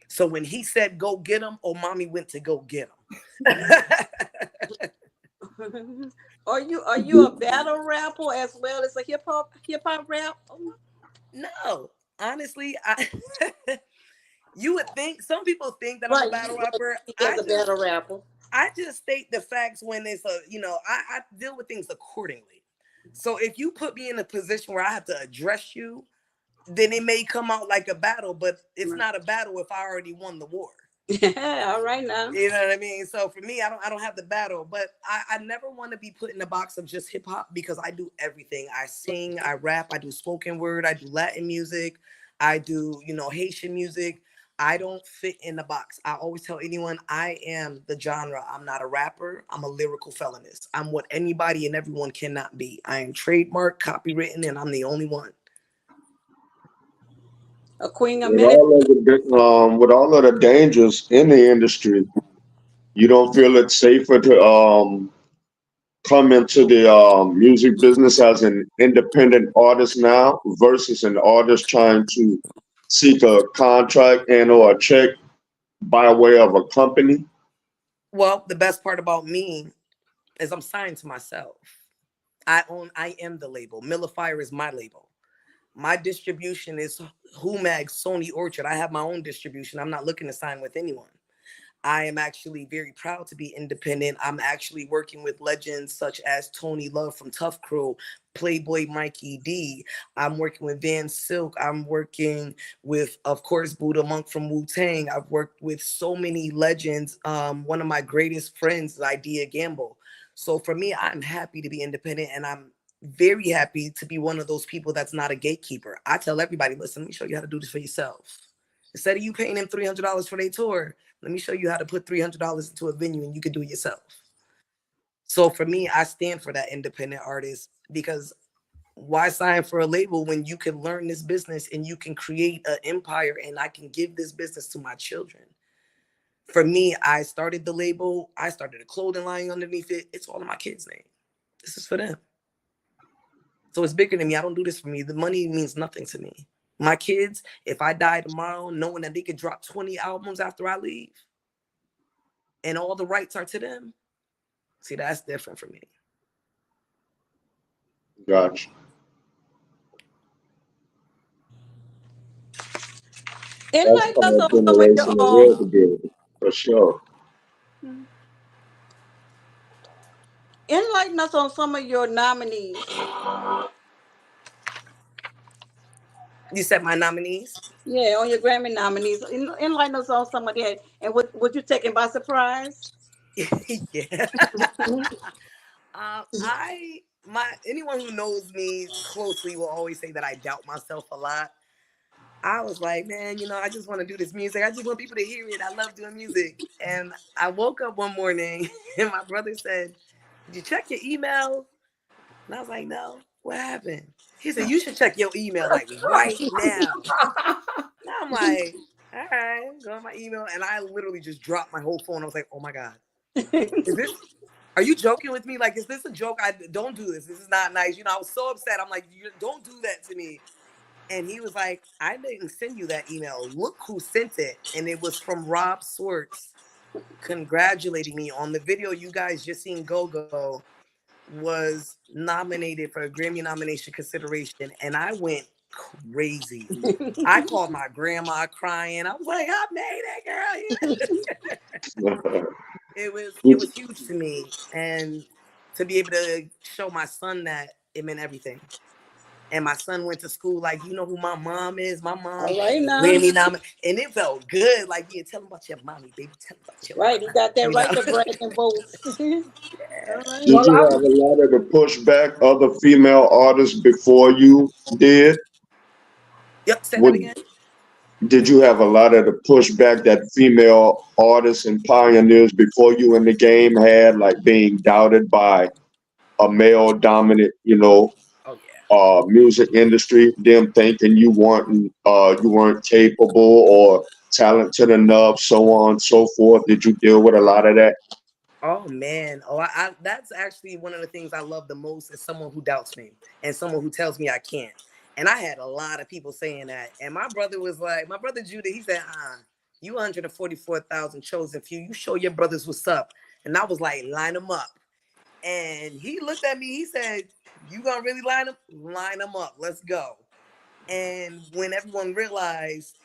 S3: So when he said, go get him, oh, mommy went to go get him.
S5: Are you a battle rapper as well as a hip hop rap?
S3: No, honestly, you would think, some people think that I'm a
S5: Right,
S3: battle rapper.
S5: as a battle rapper.
S3: I just state the facts when it's I deal with things accordingly. So if you put me in a position where I have to address you, then it may come out like a battle, but it's not a battle if I already won the war.
S5: All right now.
S3: You know what I mean? So for me, I don't have the battle, but I never want to be put in a box of just hip hop, because I do everything. I sing, I rap, I do spoken word, I do Latin music, I do, Haitian music. I don't fit in the box. I always tell anyone I am the genre. I'm not a rapper. I'm a lyrical felonist. I'm what anybody and everyone cannot be. I am trademark, copywritten, and I'm the only one.
S5: A queen of
S4: With
S5: many.
S4: all of the dangers in the industry, you don't feel it safer to come into the music business as an independent artist now versus an artist trying to seek a contract and or a check by way of a company?
S3: Well, the best part about me is I'm signed to myself. I am the label. Miller Fire is my label. My distribution is Humag, Sony, Orchard. I have my own distribution. I'm not looking to sign with anyone. I am actually very proud to be independent. I'm actually working with legends such as Tony Love from Tough Crew, Playboy Mikey D. I'm working with Van Silk. I'm working with, of course, Buddha Monk from Wu-Tang. I've worked with so many legends. One of my greatest friends is Idea Gamble. So for me, I'm happy to be independent, and I'm very happy to be one of those people that's not a gatekeeper. I tell everybody, listen, let me show you how to do this for yourself. Instead of you paying them $300 for their tour, let me show you how to put $300 into a venue and you can do it yourself. So for me, I stand for that independent artist, because why sign for a label when you can learn this business and you can create an empire, and I can give this business to my children. For me, I started the label. I started a clothing line underneath it. It's all in my kids' name. This is for them. So it's bigger than me. I don't do this for me. The money means nothing to me. My kids, if I die tomorrow, knowing that they could drop 20 albums after I leave and all the rights are to them, see, that's different for me.
S4: Gotcha. That's
S5: Enlighten us
S4: called
S5: on some of your
S4: generational wisdom, for sure.
S5: enlighten us on some of your nominees.
S3: You said my nominees?
S5: Yeah, on your Grammy nominees. Enlighten us on some of that. And what you taken by surprise?
S3: Yeah. Anyone who knows me closely will always say that I doubt myself a lot. I was like, man, I just want to do this music. I just want people to hear it. I love doing music. And I woke up one morning and my brother said, did you check your email? And I was like, no, what happened? He said, you should check your email like right now. And I'm like, all right, go on my email. And I literally just dropped my whole phone. I was like, oh my God, are you joking with me? Like, is this a joke? I don't do this. This is not nice. I was so upset. I'm like, don't do that to me. And he was like, I didn't send you that email. Look who sent it. And it was from Rob Swartz. congratulating me on the video you guys just seen. Go was nominated for a Grammy nomination consideration, and I went crazy. I called my grandma crying. I was like, I made it, girl. It was huge to me, and to be able to show my son that, it meant everything. And my son went to school like, you know who my mom is? My mom,
S5: All right now.
S3: Grammy nominated, and it felt good. Like, yeah, tell him about your mommy, baby. Tell him about your
S5: Right, he
S3: mama.
S5: got that
S3: You
S5: right
S3: know?
S5: to brag and boast. All right.
S4: Did
S1: Well,
S4: you have a lot of the pushback other female artists before you did?
S3: Yep. Say that
S4: Would
S3: again.
S4: Did you have a lot of the pushback that female artists and pioneers before you in the game had, like being doubted by a male dominant,
S3: Oh yeah.
S4: music industry, them thinking you weren't capable or talented enough, so on and so forth? Did you deal with a lot of that?
S3: Oh man. Oh, that's actually one of the things I love the most, is someone who doubts me and someone who tells me I can't. And I had a lot of people saying that. And my brother was like, my brother Judah, he said, you 144,000 chosen few. You show your brothers what's up. And I was like, line them up. And he looked at me, he said, you gonna really line them up. Let's go. And when everyone realized,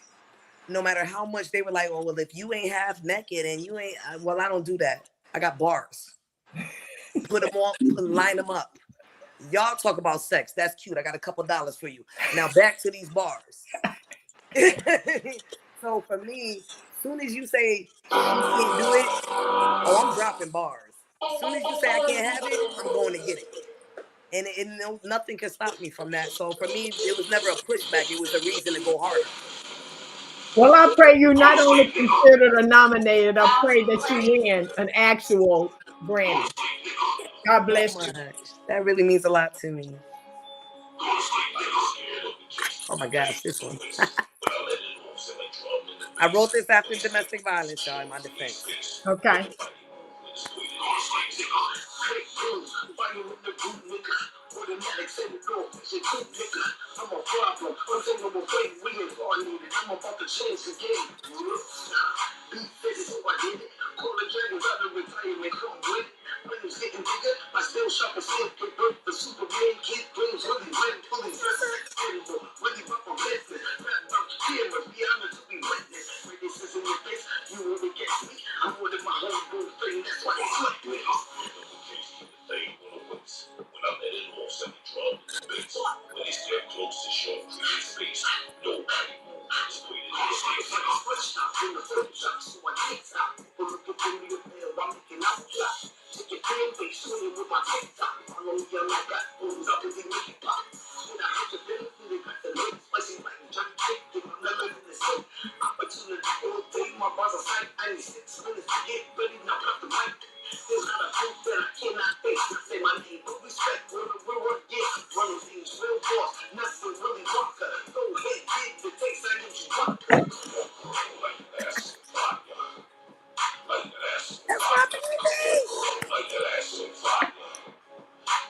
S3: no matter how much they were like, oh, well, if you ain't half naked and you ain't, well, I don't do that. I got bars. Put them on, line them up. Y'all talk about sex. That's cute. I got a couple dollars for you. Now back to these bars. So for me, soon as you say you can't do it, oh, I'm dropping bars. Soon as you say I can't have it, I'm going to get it. And no, nothing can stop me from that. So for me, it was never a pushback. It was a reason to go harder.
S1: well, I pray you not only considered or nominated, I pray that you win an actual Grammy. God
S3: So
S1: bless you.
S3: much. That really means a lot to me. Oh my gosh, this one. I wrote this after domestic violence, y'all, in my defense.
S1: Okay.
S2: I'm a problem. Untamable fate, reincarnated. I'm about to change the game. Be fit so I did it. Call the dragon out of retirement. Come with it. When it's getting bigger, I still shop and still get birth. The Superman kid dreams really red, fully dressed. Incredible. Really about my business. Rap about the cameras. Be honored to be witness. Witnesses in your face. You wanna get me? I wanted my whole good thing. That's why they sweat me. They wanna waste. When I let it off, send me trouble in the base. When they step close to show, create space. Nobody move. Just put it in the space. Like a fresh shot in the first shot, so I can't stop. People look at me to fail, I'm making out shot. Take your fan base, swinging with my TikTok. Follow me on my back, bones up and they make it pop. When I hit the bill, they got the leg, spicy like a jerk chick, give my melon in the sink. Opportunity all day, my bars are sight. I need 6 minutes to get ready, now cut the mic. There's not a truth that I cannot face. Say my name, but respect where the real work gets. Running things real boss, nothing really rocker. Go ahead, dig the taste, I get you rock. Like ass on fire. Like that ass on
S3: That's my
S2: fire.
S3: baby.
S2: Like that ass on fire.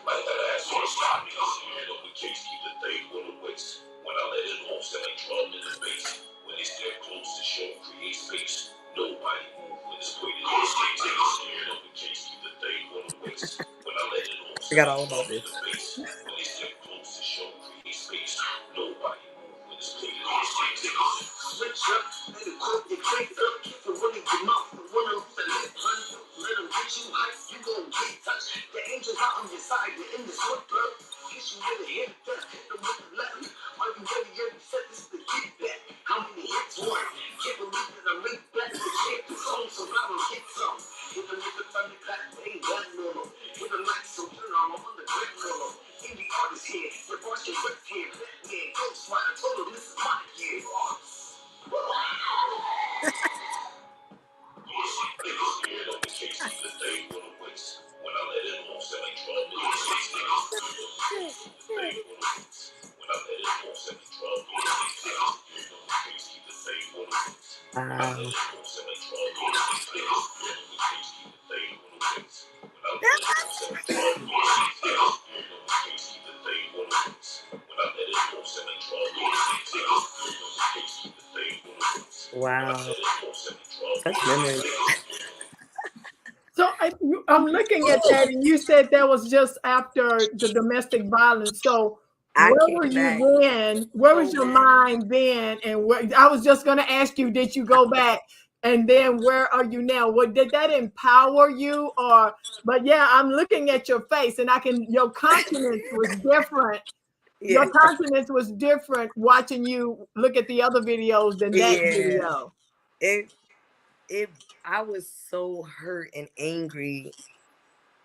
S2: Like that ass on fire. Hand on the case, keep the thing on the waist. When I let it off, selling drum in the bass. When they step close to show, create space. Nobody move when it's put in the state. Hand on the case, keep the thing on the waist. When I let it off,
S3: Forgot
S2: selling
S3: all
S2: drum
S3: about
S2: in the
S3: this.
S2: bass. When they step close to show, create space. Nobody move when it's put in the state. Switch up, let it cook your cake up. Keep it running your mouth. The one who's the lip, honey. Let them get you hype, you gon' get touched. The angels out on your side, you're in this one, bro. Kiss you with a hit, hit them with the left. Are you ready? You said this is the get back. How many hits? One. Can't believe that I made back the shit. The song, so I don't get some. Hit them with the thunder clap, they ain't that normal. Hit them like so turn on, I'm on the great normal. Indie artist here, your boss can rip here. Batman, Ghost Rider, told him this is my year. When I let it off, selling drum in the six. When I let it off, selling drum in the six. Keep the thing on the wings. When I let
S3: Wow.
S2: it off, selling drum in the six. Keep the thing on the wings. When I let it off, selling drum in the six. Keep the thing on the wings. When I let it off, selling drum in the six. Keep the thing on the wings. When I
S3: Wow.
S2: let it off, selling drum in
S3: Such
S2: the
S3: memories.
S2: six.
S1: I'm looking at that, and you said that was just after the domestic violence. So
S3: I
S1: where were
S3: came back
S1: you then? Where
S3: so
S1: was your
S3: mad.
S1: mind then? And where, I was just going to ask you, did you go back? And then where are you now? What did that empower you? Or, but yeah, I'm looking at your face, and I can. Your countenance was different.
S3: Yeah,
S1: Your countenance was different watching you look at the other videos than that
S3: yeah.
S1: video.
S3: It I was so hurt and angry,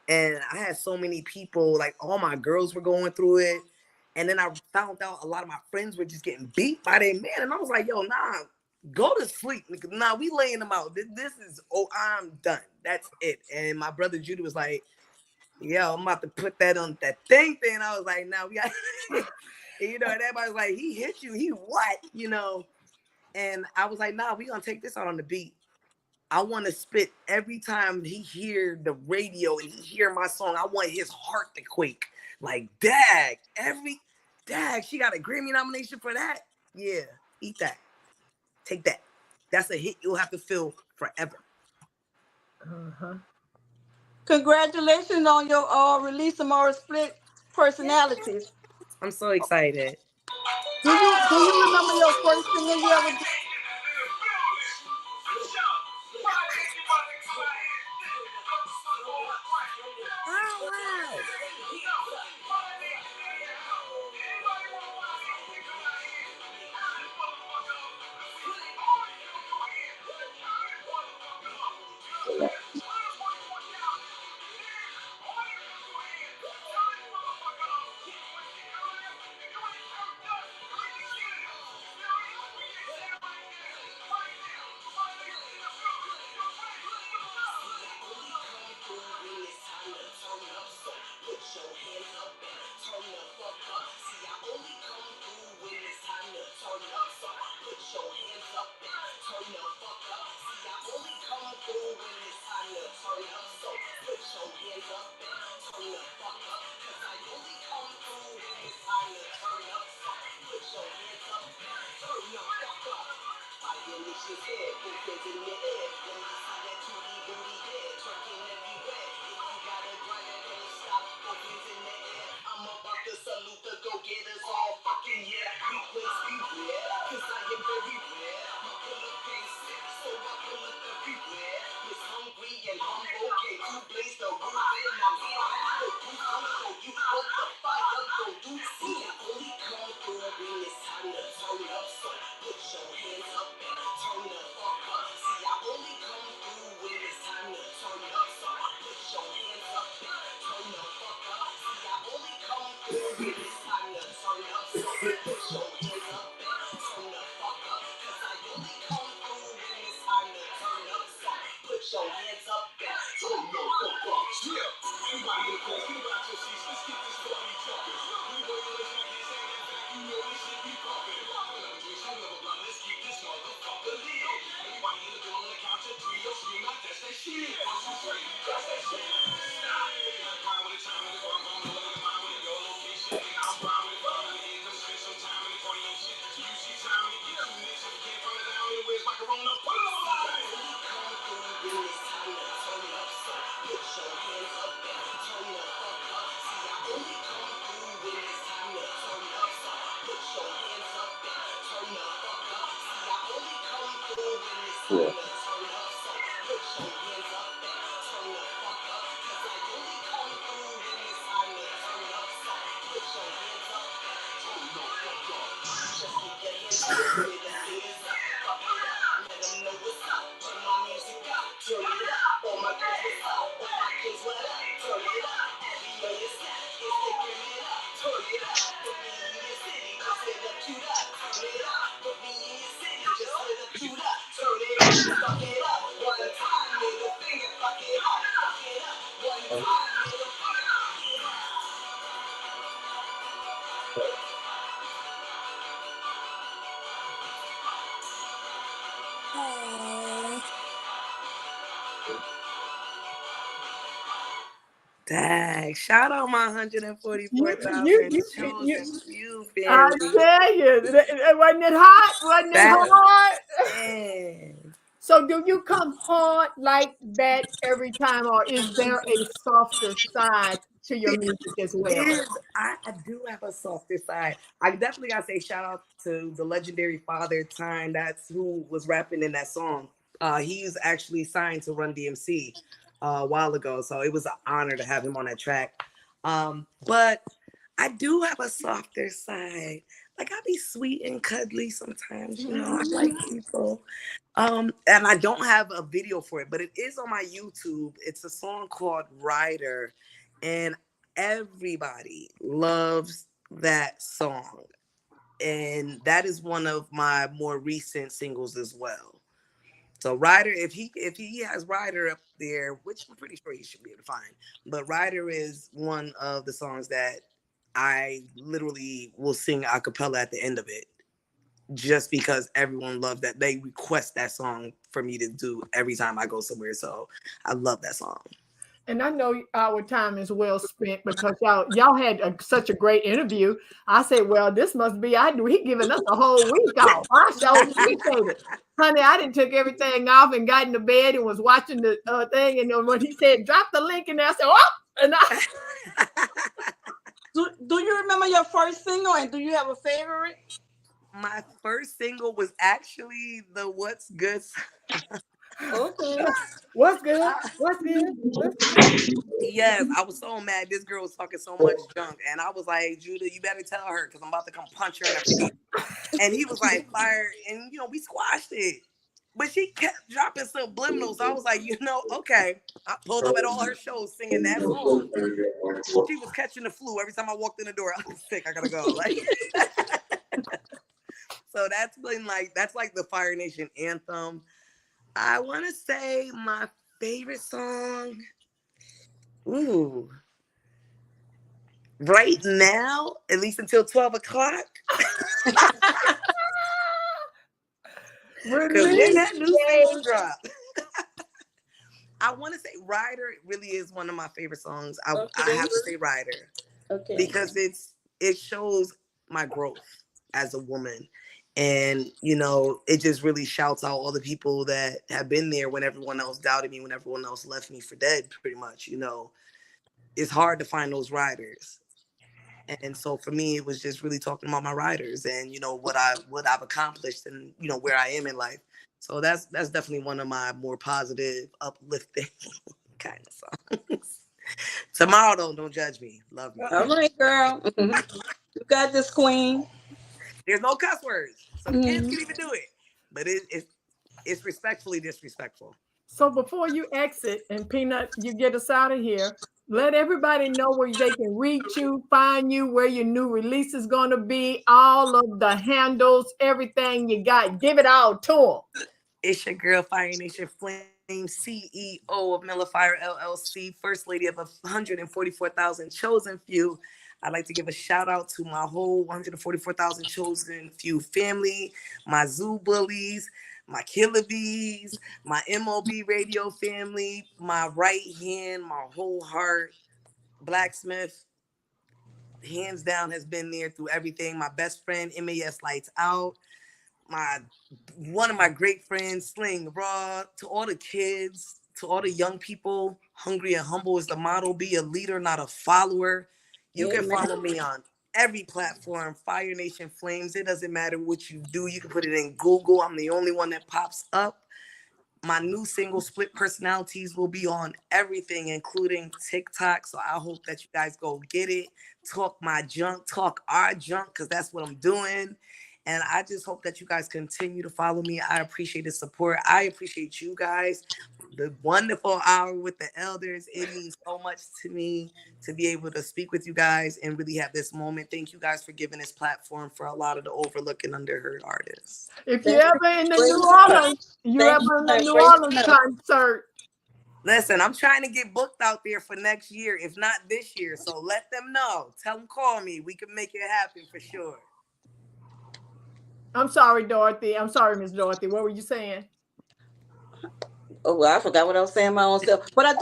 S3: and I had so many people, like all my girls were going through it, and then I found out a lot of my friends were just getting beat by their man, and I was like, yo, nah, go to sleep. Nah, we laying them out. This is, oh, I'm done. That's it. And my brother Judy was like, yo, I'm about to put that on that thing. And I was like, nah, we got, you know, and everybody was like, he hit you, he what, you know? And I was like, nah, we gonna take this out on the beat. I want to spit every time he hear the radio and he hear my song. I want his heart to quake. Like, dag, she got a Grammy nomination for that. Yeah, eat that. Take that. That's a hit you'll have to feel forever.
S1: Uh-huh.
S5: Congratulations on your release of more split personalities.
S3: I'm so excited.
S5: Do you remember your first single you ever did?
S3: Oh, wow.
S4: Yeah.
S3: Dang, shout out my
S1: You, you,
S3: 144,000
S1: you,
S3: chosen
S1: you,
S3: few
S1: I
S3: family.
S1: tell you, wasn't it hot? Wasn't it
S3: That
S1: hard?
S3: man.
S1: So do you come hard like that every time, or is there a softer side to your music as well?
S3: Is I do have a softer side. I definitely gotta say shout out to the legendary Father Time. That's who was rapping in that song. He's actually signed to Run DMC a while ago, so it was an honor to have him on that track. But I do have a softer side. Like I be sweet and cuddly sometimes, you know. I like people. And I don't have a video for it, but it is on my YouTube. It's a song called Rider, and everybody loves that song. And that is one of my more recent singles as well. So Rider, if he has Rider up there, which I'm pretty sure he should be able to find, but Rider is one of the songs that I literally will sing a cappella at the end of it, just because everyone loved that. They request that song for me to do every time I go somewhere. So I love that song.
S1: And I know our time is well spent because y'all had such a great interview. I said, well, this must be he giving us a whole week off. I so appreciate it. Honey, I didn't took everything off and got into bed and was watching the thing. And then when he said, drop the link in there, I said, oh, and
S5: Do you remember your first single, and do you have a favorite?
S3: My first single was actually the What's Good.
S5: Okay.
S1: What's good? What's good? What's good?
S3: Yes, I was so mad. This girl was talking so much junk. And I was like, Judah, you better tell her because I'm about to come punch her in the face. And he was like, fire. And, we squashed it. But she kept dropping subliminals. So I was like, okay. I pulled up at all her shows singing that song. She was catching the flu every time I walked in the door. I was sick. I gotta go. Like, so that's like the Fire Nation anthem. I want to say my favorite song. Ooh. Right now, at least until 12 o'clock. Because when that new single drop. I want to say Rider really is one of my favorite songs. I have to say Rider.
S5: Okay.
S3: Because it shows my growth as a woman. And, it just really shouts out all the people that have been there when everyone else doubted me, when everyone else left me for dead, pretty much. It's hard to find those riders. And so for me, it was just really talking about my riders and, what I've accomplished and, where I am in life. So that's definitely one of my more positive, uplifting kind of songs. Tomorrow, don't judge me. Love me.
S5: All right, girl. You got this, queen.
S3: There's no cuss words, so the kids can even do it. But it's respectfully disrespectful.
S1: So before you exit and Peanut, you get us out of here, let everybody know where they can reach you, find you, where your new release is going to be, all of the handles, everything you got. Give it all to them.
S3: It's your girl, Fire Nation Flame, CEO of Miller Fire LLC, First Lady of 144,000 Chosen Few. I'd like to give a shout out to my whole 144,000 Chosen Few family, my Zoo Bullies, my Killer Bees, my MOB Radio family, my right hand, my whole heart, Blacksmith, hands down has been there through everything. My best friend, MAS Lights Out, one of my great friends, Sling Raw, to all the kids, to all the young people, hungry and humble is the motto. Be a leader, not a follower. You can follow me on every platform, Fire Nation Flames. It doesn't matter what you do. You can put it in Google. I'm the only one that pops up. My new single, Split Personalities, will be on everything, including TikTok. So I hope that you guys go get it. Talk my junk, talk our junk, because that's what I'm doing. And I just hope that you guys continue to follow me. I appreciate the support. I appreciate you guys. The wonderful hour with the elders. It means so much to me to be able to speak with you guys and really have this moment. Thank you guys for giving this platform for a lot of the overlooked and underheard artists.
S1: If you ever in the New Orleans concert.
S3: Listen, I'm trying to get booked out there for next year, if not this year. So let them know. Tell them, call me. We can make it happen for sure.
S1: I'm sorry, Dorothy. I'm sorry, Miss Dorothy. What were you saying?
S5: Oh, well, I forgot what I was saying my own self. But I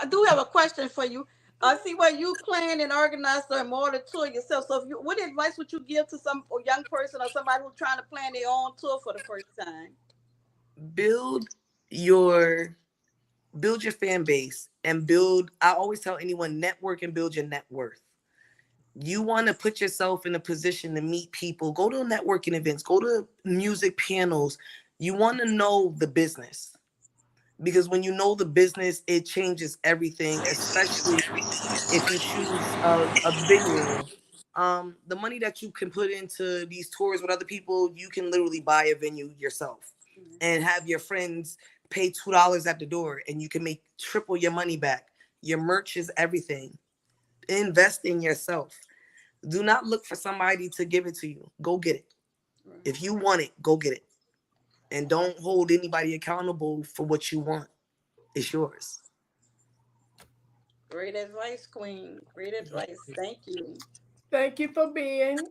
S5: do have a question for you. I see where you plan and organize the Immortal Tour yourself. So, what advice would you give to some young person or somebody who's trying to plan their own tour for the first time?
S3: build your fan base and I always tell anyone, network and build your net worth. You want to put yourself in a position to meet people, go to networking events, go to music panels. You want to know the business, because when you know the business, it changes everything, especially if you choose a venue. The money that you can put into these tours with other people, you can literally buy a venue yourself and have your friends pay $2 at the door, and you can make triple your money back. Your merch is everything. Invest in yourself. Do not look for somebody to give it to you. Go get it. If you want it, go get it. And don't hold anybody accountable for what you want. It's yours.
S5: Great advice, Queen. Great advice. Thank you.
S1: Thank you for being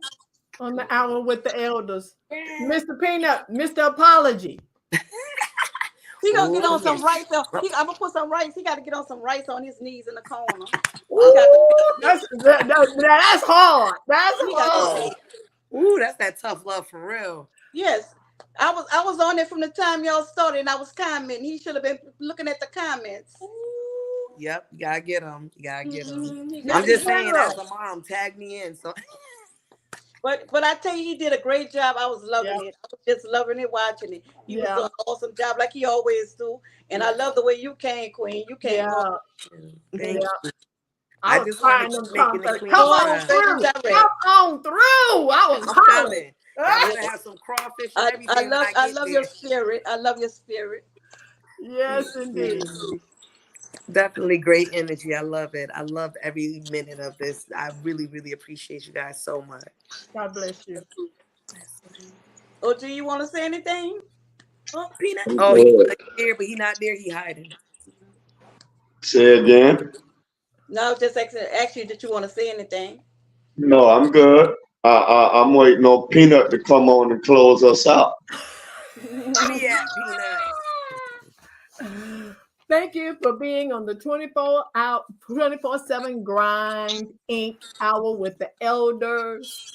S1: on the Hour with the Elders. Mr. Peanut, Mr. Apology.
S5: He gonna get on some rice. I'm gonna put some rice. He got to get on some rice on his knees in the corner.
S1: That's hard. That's hard.
S3: Ooh, that's that tough love for real.
S5: Yes, I was on it from the time y'all started, and I was commenting. He should have been looking at the comments.
S3: Yep, you gotta get him. I'm just saying, as a mom, tag me in. So,
S5: but I tell you, he did a great job. I was loving it. I was just loving it, watching it. He was doing an awesome job, like he always do. And I love the way you came, Queen. You came.
S3: Thank you.
S1: I was trying to
S3: making the Queen.
S1: Come on through. Come on through. I was
S3: coming. I better have some crawfish and everything.
S5: I love your spirit. I love your spirit.
S1: Yes, indeed.
S3: Definitely great energy. I love it. I love every minute of this. I really, really appreciate you guys so much.
S1: God bless you.
S5: Oh, do you want to say anything?
S3: Oh, Peanut. Oh, he's here, but he's not there. He hiding.
S4: Say again.
S5: No, just actually, did you want to say anything?
S4: No, I'm good. I'm waiting on Peanut to come on and close us out.
S3: Yeah, Peanut.
S1: Thank you for being on the 24/7 Grind Inc. Hour with the Elders,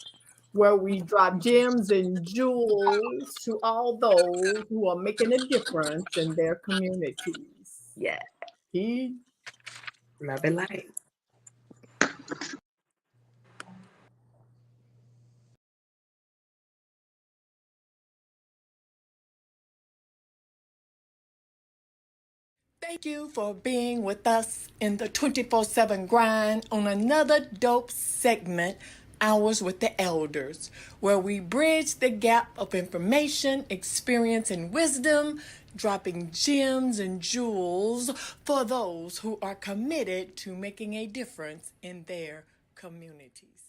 S1: where we drop gems and jewels to all those who are making a difference in their communities.
S3: Yeah. Love and light.
S1: Thank you for being with us in the 24/7 Grind on another dope segment, Hours with the Elders, where we bridge the gap of information, experience, and wisdom, dropping gems and jewels for those who are committed to making a difference in their communities.